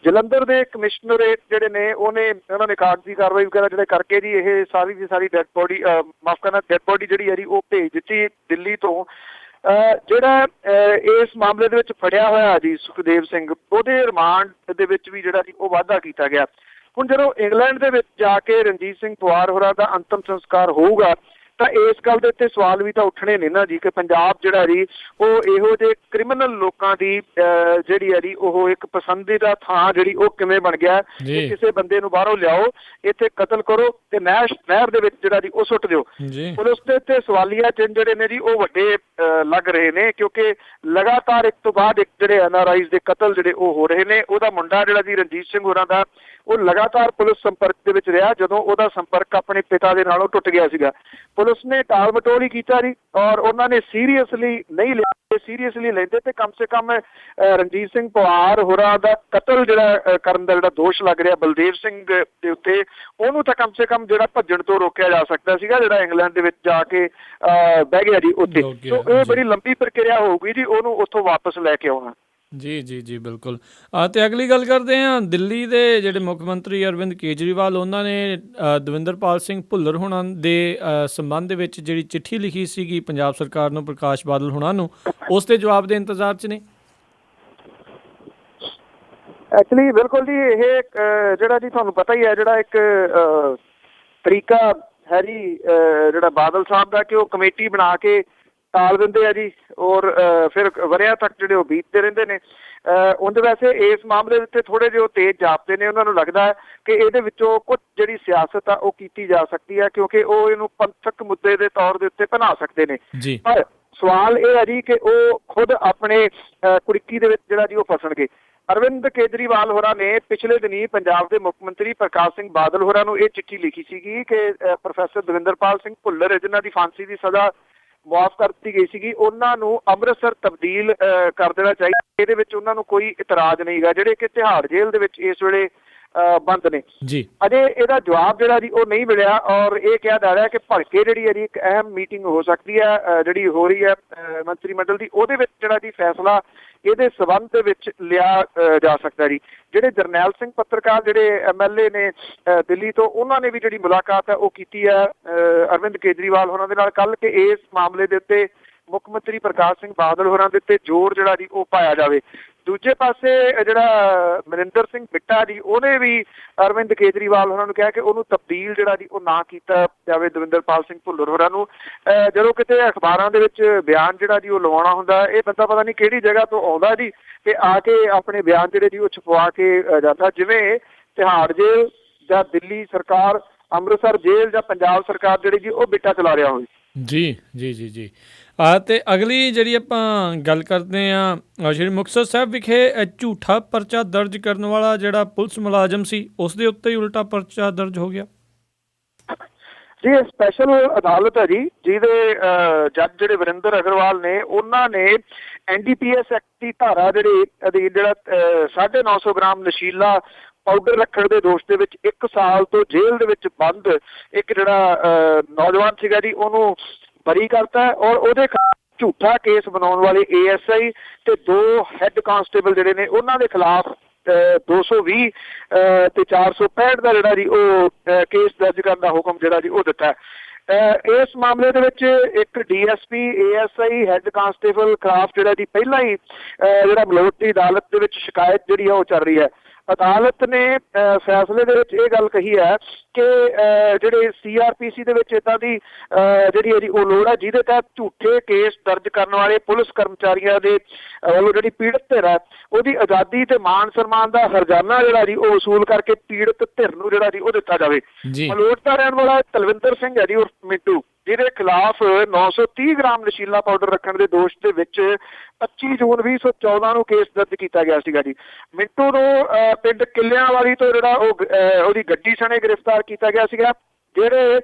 ਜਲੰਧਰ ਦੇ ਕਮਿਸ਼ਨਰੇਟ ਜਿਹੜੇ ਨੇ ਉਹਨਾਂ ਨੇ ਕਾਗਜ਼ੀ ਕਾਰਵਾਈ ਵਗੈਰਾ ਜਿਹੜੇ ਕਰਕੇ ਜੀ ਇਹ ਸਾਰੀ ਦੀ ਸਾਰੀ ਡੈਡ ਬੋਡੀ ਮਾਫ ਕਰਨਾ ਡੈਡ ਬੋਡੀ ਜਿਹੜੀ ਹੈ ਜੀ ਉਹ ਭੇਜ ਦਿੱਤੀ ਦਿੱਲੀ ਤੋਂ। ਜਿਹੜਾ ਇਸ ਮਾਮਲੇ ਦੇ ਵਿੱਚ ਫੜਿਆ ਹੋਇਆ ਜੀ ਸੁਖਦੇਵ ਸਿੰਘ, ਉਹਦੇ ਰਿਮਾਂਡ ਦੇ ਵਿੱਚ ਵੀ ਜਿਹੜਾ ਜੀ ਉਹ ਵਾਧਾ ਕੀਤਾ ਗਿਆ। ਹੁਣ ਜਦੋਂ ਇੰਗਲੈਂਡ ਦੇ ਵਿੱਚ ਜਾ ਕੇ ਰਣਜੀਤ ਸਿੰਘ ਪਵਾਰ ਹੋਰਾਂ ਦਾ ਅੰਤਮ ਸੰਸਕਾਰ ਹੋਊਗਾ ਤਾਂ ਇਸ ਗੱਲ ਦੇ ਉੱਤੇ ਸਵਾਲ ਵੀ ਤਾਂ ਉੱਠਣੇ ਨੇ ਨਾ ਜੀ ਕਿ ਪੰਜਾਬ ਜਿਹੜਾ ਜੀ ਉਹ ਇਹੋ ਜਿਹੇ ਕ੍ਰਿਮੀਨਲ ਲੋਕਾਂ ਦੀ ਜਿਹੜੀ ਹੈ ਜੀ ਉਹ ਇੱਕ ਪਸੰਦੀਦਾ ਥਾਂ ਜਿਹੜੀ ਉਹ ਕਿਵੇਂ ਬਣ ਗਿਆ ਕਿ ਕਿਸੇ ਬੰਦੇ ਨੂੰ ਬਾਹਰੋਂ ਲਿਆਓ, ਇੱਥੇ ਕਤਲ ਕਰੋ ਤੇ ਨਹਿਰ ਦੇ ਵਿੱਚ ਜਿਹੜਾ ਜੀ ਉਹ ਸੁੱਟ ਦਿਓ। ਪੁਲਿਸ ਦੇ ਉੱਤੇ ਸਵਾਲੀਆ ਚਿੰਨ੍ਹ ਜਿਹੜੇ ਨੇ ਜੀ ਉਹ ਵੱਡੇ ਲੱਗ ਰਹੇ ਨੇ, ਕਿਉਂਕਿ ਲਗਾਤਾਰ ਇੱਕ ਤੋਂ ਬਾਅਦ ਇੱਕ ਜਿਹੜੇ NRIs ਦੇ ਕਤਲ ਜਿਹੜੇ ਉਹ ਹੋ ਰਹੇ ਨੇ। ਉਹਦਾ ਮੁੰਡਾ ਜਿਹੜਾ ਜੀ ਰਣਜੀਤ ਸਿੰਘ ਹੋਰਾਂ ਦਾ ਉਹ ਲਗਾਤਾਰ ਪੁਲਿਸ ਸੰਪਰਕ ਦੇ ਵਿੱਚ ਰਿਹਾ, ਜਦੋਂ ਉਹਦਾ ਸੰਪਰਕ ਆਪਣੇ ਪਿਤਾ ਦੇ ਨਾਲੋਂ ਟੁੱਟ ਗਿਆ ਸੀਗਾ। ਪੁਲਿਸ ਨੇ ਟਾਲ ਮਟੋਲ ਹੀ ਕੀਤਾ ਜੀ, ਔਰ ਉਹਨਾਂ ਨੇ ਸੀਰੀਅਸਲੀ ਨਹੀਂ ਲਿਆ। ਸੀਰੀਅਸਲੀ ਲੈਂਦੇ ਤੇ ਕਮ ਸੇ ਕਮ ਰਣਜੀਤ ਸਿੰਘ ਪਵਾਰ ਹੋਰਾਂ ਦਾ ਕਤਲ ਜਿਹੜਾ ਕਰਨ ਦਾ ਜਿਹੜਾ ਦੋਸ਼ ਲੱਗ ਰਿਹਾ ਬਲਦੇਵ ਸਿੰਘ ਦੇ ਉੱਤੇ, ਉਹਨੂੰ ਤਾਂ ਕਮ ਸੇ ਕਮ ਜਿਹੜਾ ਭੱਜਣ ਤੋਂ ਰੋਕਿਆ ਜਾ ਸਕਦਾ ਸੀਗਾ, ਜਿਹੜਾ ਇੰਗਲੈਂਡ ਦੇ ਵਿੱਚ ਜਾ ਕੇ ਬਹਿ ਗਿਆ ਜੀ ਉੱਥੇ। ਸੋ ਇਹ ਬੜੀ ਲੰਬੀ ਪ੍ਰਕਿਰਿਆ ਹੋਊਗੀ ਜੀ ਉਹਨੂੰ ਉੱਥੋਂ ਵਾਪਸ ਲੈ ਕੇ ਆਉਣਾ। ਜੀ ਜੀ ਜੀ ਬਿਲਕੁਲ। ਅਤੇ ਅਗਲੀ ਗੱਲ ਕਰਦੇ ਹਾਂ, ਦਿੱਲੀ ਦੇ ਜਿਹੜੇ ਮੁੱਖ ਮੰਤਰੀ ਅਰਵਿੰਦ ਕੇਜਰੀਵਾਲ, ਉਹਨਾਂ ਨੇ ਦਵਿੰਦਰਪਾਲ ਸਿੰਘ ਭੁੱਲਰ ਹੋਣਾ ਦੇ ਸੰਬੰਧ ਦੇ ਵਿੱਚ ਜਿਹੜੀ ਚਿੱਠੀ ਲਿਖੀ ਸੀਗੀ ਪੰਜਾਬ ਸਰਕਾਰ ਨੂੰ, ਪ੍ਰਕਾਸ਼ ਬਾਦਲ ਹੋਣਾ ਨੂੰ, ਉਸ ਦੇ ਜਵਾਬ ਦੇ ਇੰਤਜ਼ਾਰ 'ਚ ਨੇ। ਐਕਚੁਅਲੀ ਬਿਲਕੁਲ ਜੀ, ਇਹ ਜਿਹੜਾ ਜੀ ਤੁਹਾਨੂੰ ਪਤਾ ਹੀ ਹੈ ਜਿਹੜਾ ਇੱਕ ਤਰੀਕਾ ਹੈ ਜੀ ਜਿਹੜਾ ਬਾਦਲ ਸਾਹਿਬ ਦਾ ਕਿ ਉਹ ਕਮੇਟੀ ਬਣਾ ਕੇ ਟਾਲ ਦਿੰਦੇ ਆ ਜੀ, ਔਰ ਫਿਰ ਵਰ੍ਹਿਆਂ ਤੱਕ ਜਿਹੜੇ ਉਹ ਬੀਤਦੇ ਰਹਿੰਦੇ ਨੇ। ਉਂਝ ਵੈਸੇ ਇਸ ਮਾਮਲੇ ਦੇ ਉੱਤੇ ਥੋੜ੍ਹੇ ਜਿਹੇ ਉਹ ਤੇਜ਼ ਜਾਪਦੇ ਨੇ। ਉਹਨਾਂ ਨੂੰ ਲੱਗਦਾ ਹੈ ਕਿ ਇਹਦੇ ਵਿੱਚੋਂ ਕੁਝ ਜਿਹੜੀ ਸਿਆਸਤ ਆ ਉਹ ਕੀਤੀ ਜਾ ਸਕਦੀ ਹੈ, ਕਿਉਂਕਿ ਉਹ ਇਹਨੂੰ ਪੰਥਕ ਮੁੱਦੇ ਦੇ ਤੌਰ ਦੇ ਉੱਤੇ ਬਣਾ ਸਕਦੇ ਨੇ। ਪਰ ਸਵਾਲ ਇਹ ਹੈ ਜੀ ਕਿ ਉਹ ਖੁਦ ਆਪਣੇ ਕੁੜਕੀ ਦੇ ਵਿੱਚ ਜਿਹੜਾ ਜੀ ਉਹ ਫਸਣਗੇ। ਅਰਵਿੰਦ ਕੇਜਰੀਵਾਲ ਹੋਰਾਂ ਨੇ ਪਿਛਲੇ ਦਿਨੀ ਪੰਜਾਬ ਦੇ ਮੁੱਖ ਮੰਤਰੀ ਪ੍ਰਕਾਸ਼ ਸਿੰਘ ਬਾਦਲ ਹੋਰਾਂ ਨੂੰ ਇਹ ਚਿੱਠੀ ਲਿਖੀ ਸੀਗੀ ਕਿ ਪ੍ਰੋਫੈਸਰ ਦਵਿੰਦਰਪਾਲ ਸਿੰਘ ਭੁੱਲਰ, ਜਿਨ੍ਹਾਂ ਦੀ ਫਾਂਸੀ ਦੀ ਸਜ਼ਾ ਮੁਆਫ ਕਰ ਦਿੱਤੀ ਗਈ ਸੀਗੀ, ਉਹਨਾਂ ਨੂੰ ਅੰਮ੍ਰਿਤਸਰ ਤਬਦੀਲ ਕਰ ਦੇਣਾ ਚਾਹੀਦਾ। ਇਹਦੇ ਵਿੱਚ ਉਹਨਾਂ ਨੂੰ ਕੋਈ ਇਤਰਾਜ਼ ਨਹੀਂ ਗਾ, ਜਿਹੜੇ ਕਿ ਤਿਹਾੜ ਜੇਲ੍ਹ ਦੇ ਵਿੱਚ ਇਸ ਵੇਲੇ ਬੰਦ ਨੇ। ਅਜੇ ਇਹਦਾ ਜਵਾਬ ਜਿਹੜਾ ਜੀ ਉਹ ਨਹੀਂ ਮਿਲਿਆ, ਔਰ ਇਹ ਕਿਹਾ ਜਾ ਰਿਹਾ ਕਿ ਭਲਕੇ ਜਿਹੜੀ ਹੈ ਜੀ ਇੱਕ ਅਹਿਮ ਮੀਟਿੰਗ ਹੋ ਸਕਦੀ ਹੈ ਜਿਹੜੀ ਹੋ ਰਹੀ ਹੈ ਮੰਤਰੀ ਮੰਡਲ ਦੀ, ਉਹਦੇ ਵਿੱਚ ਜਿਹੜਾ ਜੀ ਫੈਸਲਾ ਇਹਦੇ ਸਬੰਧ ਦੇ ਵਿੱਚ ਲਿਆ ਜਾ ਸਕਦਾ ਜੀ। ਜਿਹੜੇ ਜਰਨੈਲ ਸਿੰਘ ਪੱਤਰਕਾਰ ਜਿਹੜੇ MLA ਨੇ ਦਿੱਲੀ ਤੋਂ, ਉਹਨਾਂ ਨੇ ਵੀ ਜਿਹੜੀ ਮੁਲਾਕਾਤ ਹੈ ਉਹ ਕੀਤੀ ਹੈ ਅਰਵਿੰਦ ਕੇਜਰੀਵਾਲ ਹੋਰਾਂ ਦੇ ਨਾਲ ਕੱਲ੍ਹ, ਕਿ ਇਸ ਮਾਮਲੇ ਦੇ ਉੱਤੇ ਮੁੱਖ ਮੰਤਰੀ ਪ੍ਰਕਾਸ਼ ਸਿੰਘ ਬਾਦਲ ਹੋਰਾਂ ਦੇ ਉੱਤੇ ਜ਼ੋਰ ਜਿਹੜਾ ਜੀ ਉਹ ਪਾਇਆ ਜਾਵੇ। ਦੂਜੇ ਪਾਸੇ ਜਿਹੜਾ ਮਨਿੰਦਰ ਸਿੰਘ ਬਿੱਟਾ ਜੀ, ਉਹਨੇ ਵੀ ਅਰਵਿੰਦ ਕੇਜਰੀਵਾਲ ਹੋਰਾਂ ਨੂੰ ਕਿਹਾ ਕਿ ਉਹਨੂੰ ਤਬਦੀਲ ਜਿਹੜਾ ਜੀ ਉਹ ਨਾ ਕੀਤਾ ਜਾਵੇ ਦਵਿੰਦਰਪਾਲ ਸਿੰਘ ਭੁੱਲਰ ਹੋਰਾਂ ਨੂੰ। ਜਦੋਂ ਕਿਤੇ ਅਖਬਾਰਾਂ ਦੇ ਵਿੱਚ ਬਿਆਨ ਜਿਹੜਾ ਜੀ ਉਹ ਲਵਾਉਣਾ ਹੁੰਦਾ, ਇਹ ਬੰਦਾ ਪਤਾ ਨਹੀਂ ਕਿਹੜੀ ਜਗ੍ਹਾ ਤੋਂ ਆਉਂਦਾ ਜੀ ਤੇ ਆ ਕੇ ਆਪਣੇ ਬਿਆਨ ਜਿਹੜੇ ਜੀ ਉਹ ਛਪਵਾ ਕੇ ਜਾਂਦਾ, ਜਿਵੇਂ ਤਿਹਾੜ ਜੇਲ੍ਹ ਜਾਂ ਦਿੱਲੀ ਸਰਕਾਰ, ਅੰਮ੍ਰਿਤਸਰ ਜੇਲ੍ਹ ਜਾਂ ਪੰਜਾਬ ਸਰਕਾਰ ਜਿਹੜੀ ਜੀ ਉਹ ਬਿੱਟਾ ਚਲਾ ਰਿਹਾ ਹੋਵੇ। ਜੀ ਜੀ ਜੀ ਜੀ। ਅਤੇ ਅਗਲੀ ਜਿਹੜੀ ਆਪਾਂ ਗੱਲ ਕਰਦੇ ਹਾਂ, ਸ਼੍ਰੀ ਮੁਕਤਸਰ ਸਾਹਿਬ ਵਿਖੇ ਝੂਠਾ ਪਰਚਾ ਦਰਜ ਕਰਨ ਵਾਲਾ ਜਿਹੜਾ ਪੁਲਿਸ ਮੁਲਾਜ਼ਮ ਸੀ, ਉਸ ਦੇ ਉੱਤੇ ਹੀ ਉਲਟਾ ਪਰਚਾ ਦਰਜ ਹੋ ਗਿਆ ਜੀ। ਇਹ ਸਪੈਸ਼ਲ ਅਦਾਲਤ ਹੈ ਜੀ, ਜਿਹਦੇ ਜੱਜ ਜਿਹੜੇ ਵਰਿੰਦਰ ਅਗਰਵਾਲ ਨੇ, ਉਹਨਾਂ ਨੇ NDPS ਐਕਟ ਦੀ ਧਾਰਾ ਜਿਹੜੀ ਅਧੀਨ ਜਿਹੜਾ 950 ਗ੍ਰਾਮ ਨਸ਼ੀਲਾ ਪਾਊਡਰ ਰੱਖਣ ਦੇ ਦੋਸ਼ ਦੇ ਵਿੱਚ 1 ਸਾਲ ਤੋਂ ਜੇਲ੍ਹ ਦੇ ਵਿੱਚ ਬੰਦ ਇੱਕ ਜਿਹੜਾ ਨੌਜਵਾਨ ਸੀਗਾ ਜੀ, ਉਹਨੂੰ ਬਰੀ ਕਰਤਾ, ਔਰ ਉਹਦੇ ਝੂਠਾ ਕੇਸ ਬਣਾਉਣ ਵਾਲੇ ASI ਤੇ 2 ਹੈੱਡ ਕਾਂਸਟੇਬਲ ਜਿਹੜੇ ਨੇ, ਉਹਨਾਂ ਦੇ ਖਿਲਾਫ 220 ਤੇ 465 ਦਾ ਜਿਹੜਾ ਜੀ ਉਹ ਕੇਸ ਦਰਜ ਕਰਨ ਦਾ ਹੁਕਮ ਜਿਹੜਾ ਜੀ ਉਹ ਦਿੱਤਾ। ਇਸ ਮਾਮਲੇ ਦੇ ਵਿੱਚ ਇੱਕ DSP ASI ਹੈੱਡ ਕਾਂਸਟੇਬਲ ਖਿਲਾਫ ਜਿਹੜਾ ਜੀ ਪਹਿਲਾਂ ਹੀ ਜਿਹੜਾ ਮਲੋਟ ਦੀ ਅਦਾਲਤ ਦੇ ਵਿੱਚ ਸ਼ਿਕਾਇਤ ਜਿਹੜੀ ਆ ਉਹ ਚੱਲ ਰਹੀ ਹੈ। ਅਦਾਲਤ ਨੇ ਫੈਸਲੇ ਦੇ ਵਿੱਚ ਇਹ ਗੱਲ ਕਹੀ ਹੈ ਕਿ ਜਿਹੜੇ CRPC ਦੇ ਵਿੱਚ ਇੱਦਾਂ ਦੀ ਜਿਹੜੀ ਹੈ ਜੀ ਉਹ ਲੋੜ ਹੈ ਜਿਹਦੇ ਤਹਿਤ ਝੂਠੇ ਕੇਸ ਦਰਜ ਕਰਨ ਵਾਲੇ ਪੁਲਿਸ ਕਰਮਚਾਰੀਆਂ ਦੇ ਵੱਲੋਂ ਜਿਹੜੀ ਪੀੜਤ ਧਿਰ ਹੈ ਉਹਦੀ ਆਜ਼ਾਦੀ ਤੇ ਮਾਣ ਸਨਮਾਨ ਦਾ ਹਰਜਾਨਾ ਜਿਹੜਾ ਜੀ ਉਹ ਵਸੂਲ ਕਰਕੇ ਪੀੜਤ ਧਿਰ ਨੂੰ ਜਿਹੜਾ ਜੀ ਉਹ ਦਿੱਤਾ ਜਾਵੇ। ਮਲੋਟ ਦਾ ਰਹਿਣ ਵਾਲਾ ਤਲਵਿੰਦਰ ਸਿੰਘ ਹੈ ਜੀ ਉਰਫ ਮਿੰਟੂ, ਜਿਹਦੇ ਖਿਲਾਫ 930 ਗ੍ਰਾਮ ਨਸ਼ੀਲਾ ਪਾਊਡਰ ਰੱਖਣ ਦੇ ਦੋਸ਼ ਦੇ ਵਿੱਚ 25 ਜੂਨ 2014 ਨੂੰ ਕੇਸ ਦਰਜ ਕੀਤਾ ਗਿਆ ਸੀਗਾ ਜੀ। ਮਿੰਟੂ ਨੂੰ ਪਿੰਡ ਕਿੱਲਿਆਂਵਾਲੀ ਤੋਂ ਜਿਹੜਾ ਉਹਦੀ ਗੱਡੀ ਸਣੇ ਗ੍ਰਿਫਤਾਰ ਕੀਤਾ ਗਿਆ ਸੀਗਾ। ਜਿਹੜੇ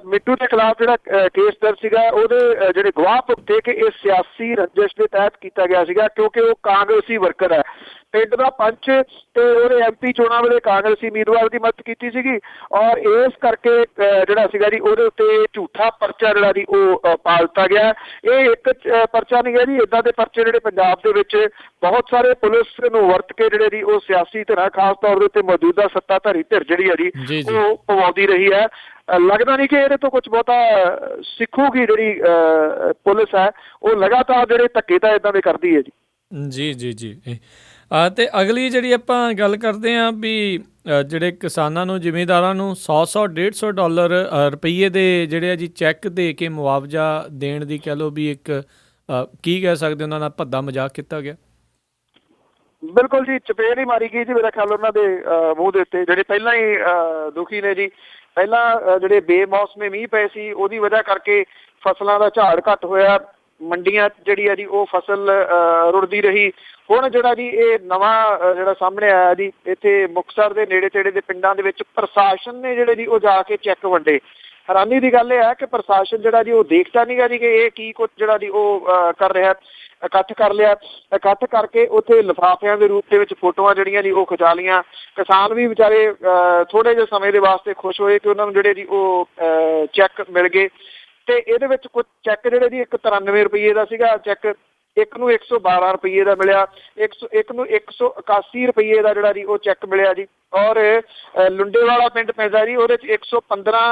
ਮਿੰਟੂ ਦੇ ਖਿਲਾਫ ਜਿਹੜਾ ਕੇਸ ਦਰਜ ਸੀਗਾ ਉਹਦੇ ਜਿਹੜੇ ਗਵਾਹ ਪੁੱਤੇ ਕਿ ਇਹ ਸਿਆਸੀ ਰੰਜਿਸ਼ ਦੇ ਤਹਿਤ ਕੀਤਾ ਗਿਆ ਸੀਗਾ, ਕਿਉਂਕਿ ਉਹ ਕਾਂਗਰਸੀ ਵਰਕਰ ਹੈ। ਪਿੰਡ ਦਾ ਪੰਚ ਤੇ ਉਹਦੇ MP ਚੋਣਾਂ ਵੇਲੇ ਕਾਂਗਰਸੀ ਉਮੀਦਵਾਰ ਦੀ ਮਦਦ ਕੀਤੀ ਸੀਗੀ ਔਰ ਇਸ ਕਰਕੇ ਜਿਹੜਾ ਸੀਗਾ ਜੀ ਉਹਦੇ ਉੱਤੇ ਝੂਠਾ ਪਰਚਾ ਜਿਹੜਾ ਜੀ ਉਹ ਪਾ ਦਿੱਤਾ ਗਿਆ। ਇਹ ਇੱਕ ਪਰਚਾ ਨਹੀਂ ਹੈ ਜੀ, ਇੱਦਾਂ ਦੇ ਪਰਚੇ ਜਿਹੜੇ ਪੰਜਾਬ ਦੇ ਵਿੱਚ ਬਹੁਤ ਸਾਰੇ ਪੁਲਿਸ ਨੂੰ ਵਰਤ ਕੇ ਜਿਹੜੇ ਜੀ ਉਹ ਸਿਆਸੀ ਧਿਰਾਂ ਖਾਸ ਤੌਰ ਦੇ ਉੱਤੇ ਮੌਜੂਦਾ ਸੱਤਾਧਾਰੀ ਧਿਰ ਜਿਹੜੀ ਹੈ ਜੀ ਉਹ ਪਵਾਉਂਦੀ ਰਹੀ ਹੈ। ਲੱਗਦਾ ਨਹੀਂ ਕਿ ਇਹਦੇ ਤੋਂ ਕੁਝ ਬਹੁਤਾ ਸਿੱਖੂਗੀ ਜਿਹੜੀ ਪੁਲਿਸ ਹੈ, ਉਹ ਲਗਾਤਾਰ ਜਿਹੜੇ ਧੱਕੇ ਤਾਂ ਇੱਦਾਂ ਦੇ ਕਰਦੀ ਹੈ ਜੀ। ਜੀ ਤੇ ਅਗਲੀ ਜਿਹੜੀ ਆਪਾਂ ਗੱਲ ਕਰਦੇ ਹਾਂ ਵੀ ਜਿਹੜੇ ਕਿਸਾਨਾਂ ਨੂੰ ਜ਼ਿਮੀਂਦਾਰਾਂ ਨੂੰ 100 $150 ਰੁਪਈਏ ਦੇ ਜਿਹੜੇ ਆ ਜੀ ਚੈੱਕ ਦੇ ਕੇ ਮੁਆਵਜ਼ਾ ਦੇਣ ਦੀ ਕਹਿ ਲਓ ਵੀ ਇੱਕ ਕੀ ਕਹਿ ਸਕਦੇ ਉਹਨਾਂ ਨਾਲ ਭੱਦਾ ਮਜ਼ਾਕ ਕੀਤਾ ਗਿਆ। ਬਿਲਕੁਲ ਜੀ, ਚਪੇੜ ਹੀ ਮਾਰੀ ਗਈ ਜੀ ਮੇਰਾ ਖਿਆਲ ਉਹਨਾਂ ਦੇ ਮੂੰਹ ਦੇ ਉੱਤੇ, ਜਿਹੜੇ ਪਹਿਲਾਂ ਹੀ ਦੁਖੀ ਨੇ ਜੀ। ਪਹਿਲਾਂ ਜਿਹੜੇ ਬੇਮੌਸਮੇ ਮੀਂਹ ਪਏ ਸੀ ਉਹਦੀ ਵਜ੍ਹਾ ਕਰਕੇ ਫਸਲਾਂ ਦਾ ਝਾੜ ਘੱਟ ਹੋਇਆ, ਮੰਡੀਆਂ ਜਿਹੜੀ ਹੈ ਜੀ ਉਹ ਫਸਲ ਰੁੜਦੀ ਰਹੀ। ਹੁਣ ਜਿਹੜਾ ਜੀ ਇਹ ਨਵਾਂ ਜਿਹੜਾ ਸਾਹਮਣੇ ਆਇਆ ਜੀ, ਇੱਥੇ ਮੁਕਤਸਰ ਦੇ ਨੇੜੇ ਤੇੜੇ ਦੇ ਪਿੰਡਾਂ ਦੇ ਵਿੱਚ ਪ੍ਰਸ਼ਾਸਨ ਨੇ ਜਿਹੜੇ ਜੀ ਉਹ ਜਾ ਕੇ ਚੈੱਕ ਵੰਡੇ। ਹੈਰਾਨੀ ਦੀ ਗੱਲ ਇਹ ਹੈ ਕਿ ਪ੍ਰਸ਼ਾਸਨ ਜਿਹੜਾ ਜੀ ਉਹ ਦੇਖਦਾ ਨਹੀਂ ਗਾ ਜੀ ਕਿ ਇਹ ਕੀ ਕੁਝ ਜਿਹੜਾ ਜੀ ਉਹ ਕਰ ਰਿਹਾ। ਇਕੱਠ ਕਰ ਲਿਆ, ਇਕੱਠ ਕਰਕੇ ਉੱਥੇ ਲਿਫਾਫਿਆਂ ਦੇ ਰੂਪ ਦੇ ਵਿੱਚ ਫੋਟੋਆਂ ਜਿਹੜੀਆਂ ਜੀ ਉਹ ਖਿਚਾ ਲਈਆਂ। ਕਿਸਾਨ ਵੀ ਵਿਚਾਰੇ ਥੋੜ੍ਹੇ ਜਿਹੇ ਸਮੇਂ ਦੇ ਵਾਸਤੇ ਖੁਸ਼ ਹੋਏ ਕਿ ਉਹਨਾਂ ਨੂੰ ਜਿਹੜੇ ਜੀ ਉਹ ਚੈੱਕ ਮਿਲ ਗਏ। ਤੇ ਇਹਦੇ ਵਿੱਚ ਕੁਝ ਚੈੱਕ ਜਿਹੜੇ ਜੀ ਇੱਕ 93 ਰੁਪਈਏ ਦਾ ਸੀਗਾ ਚੈੱਕ, ਇੱਕ ਨੂੰ 112 ਰੁਪਈਏ ਦਾ ਮਿਲਿਆ, ਇੱਕ ਨੂੰ 181 ਰੁਪਈਏ ਦਾ ਜਿਹੜਾ ਜੀ ਉਹ ਚੈੱਕ ਮਿਲਿਆ ਜੀ। ਔਰ ਲੁੰਡੇਵਾਲਾ ਪਿੰਡ ਪੈਂਦਾ ਜੀ, ਉਹਦੇ 'ਚ 115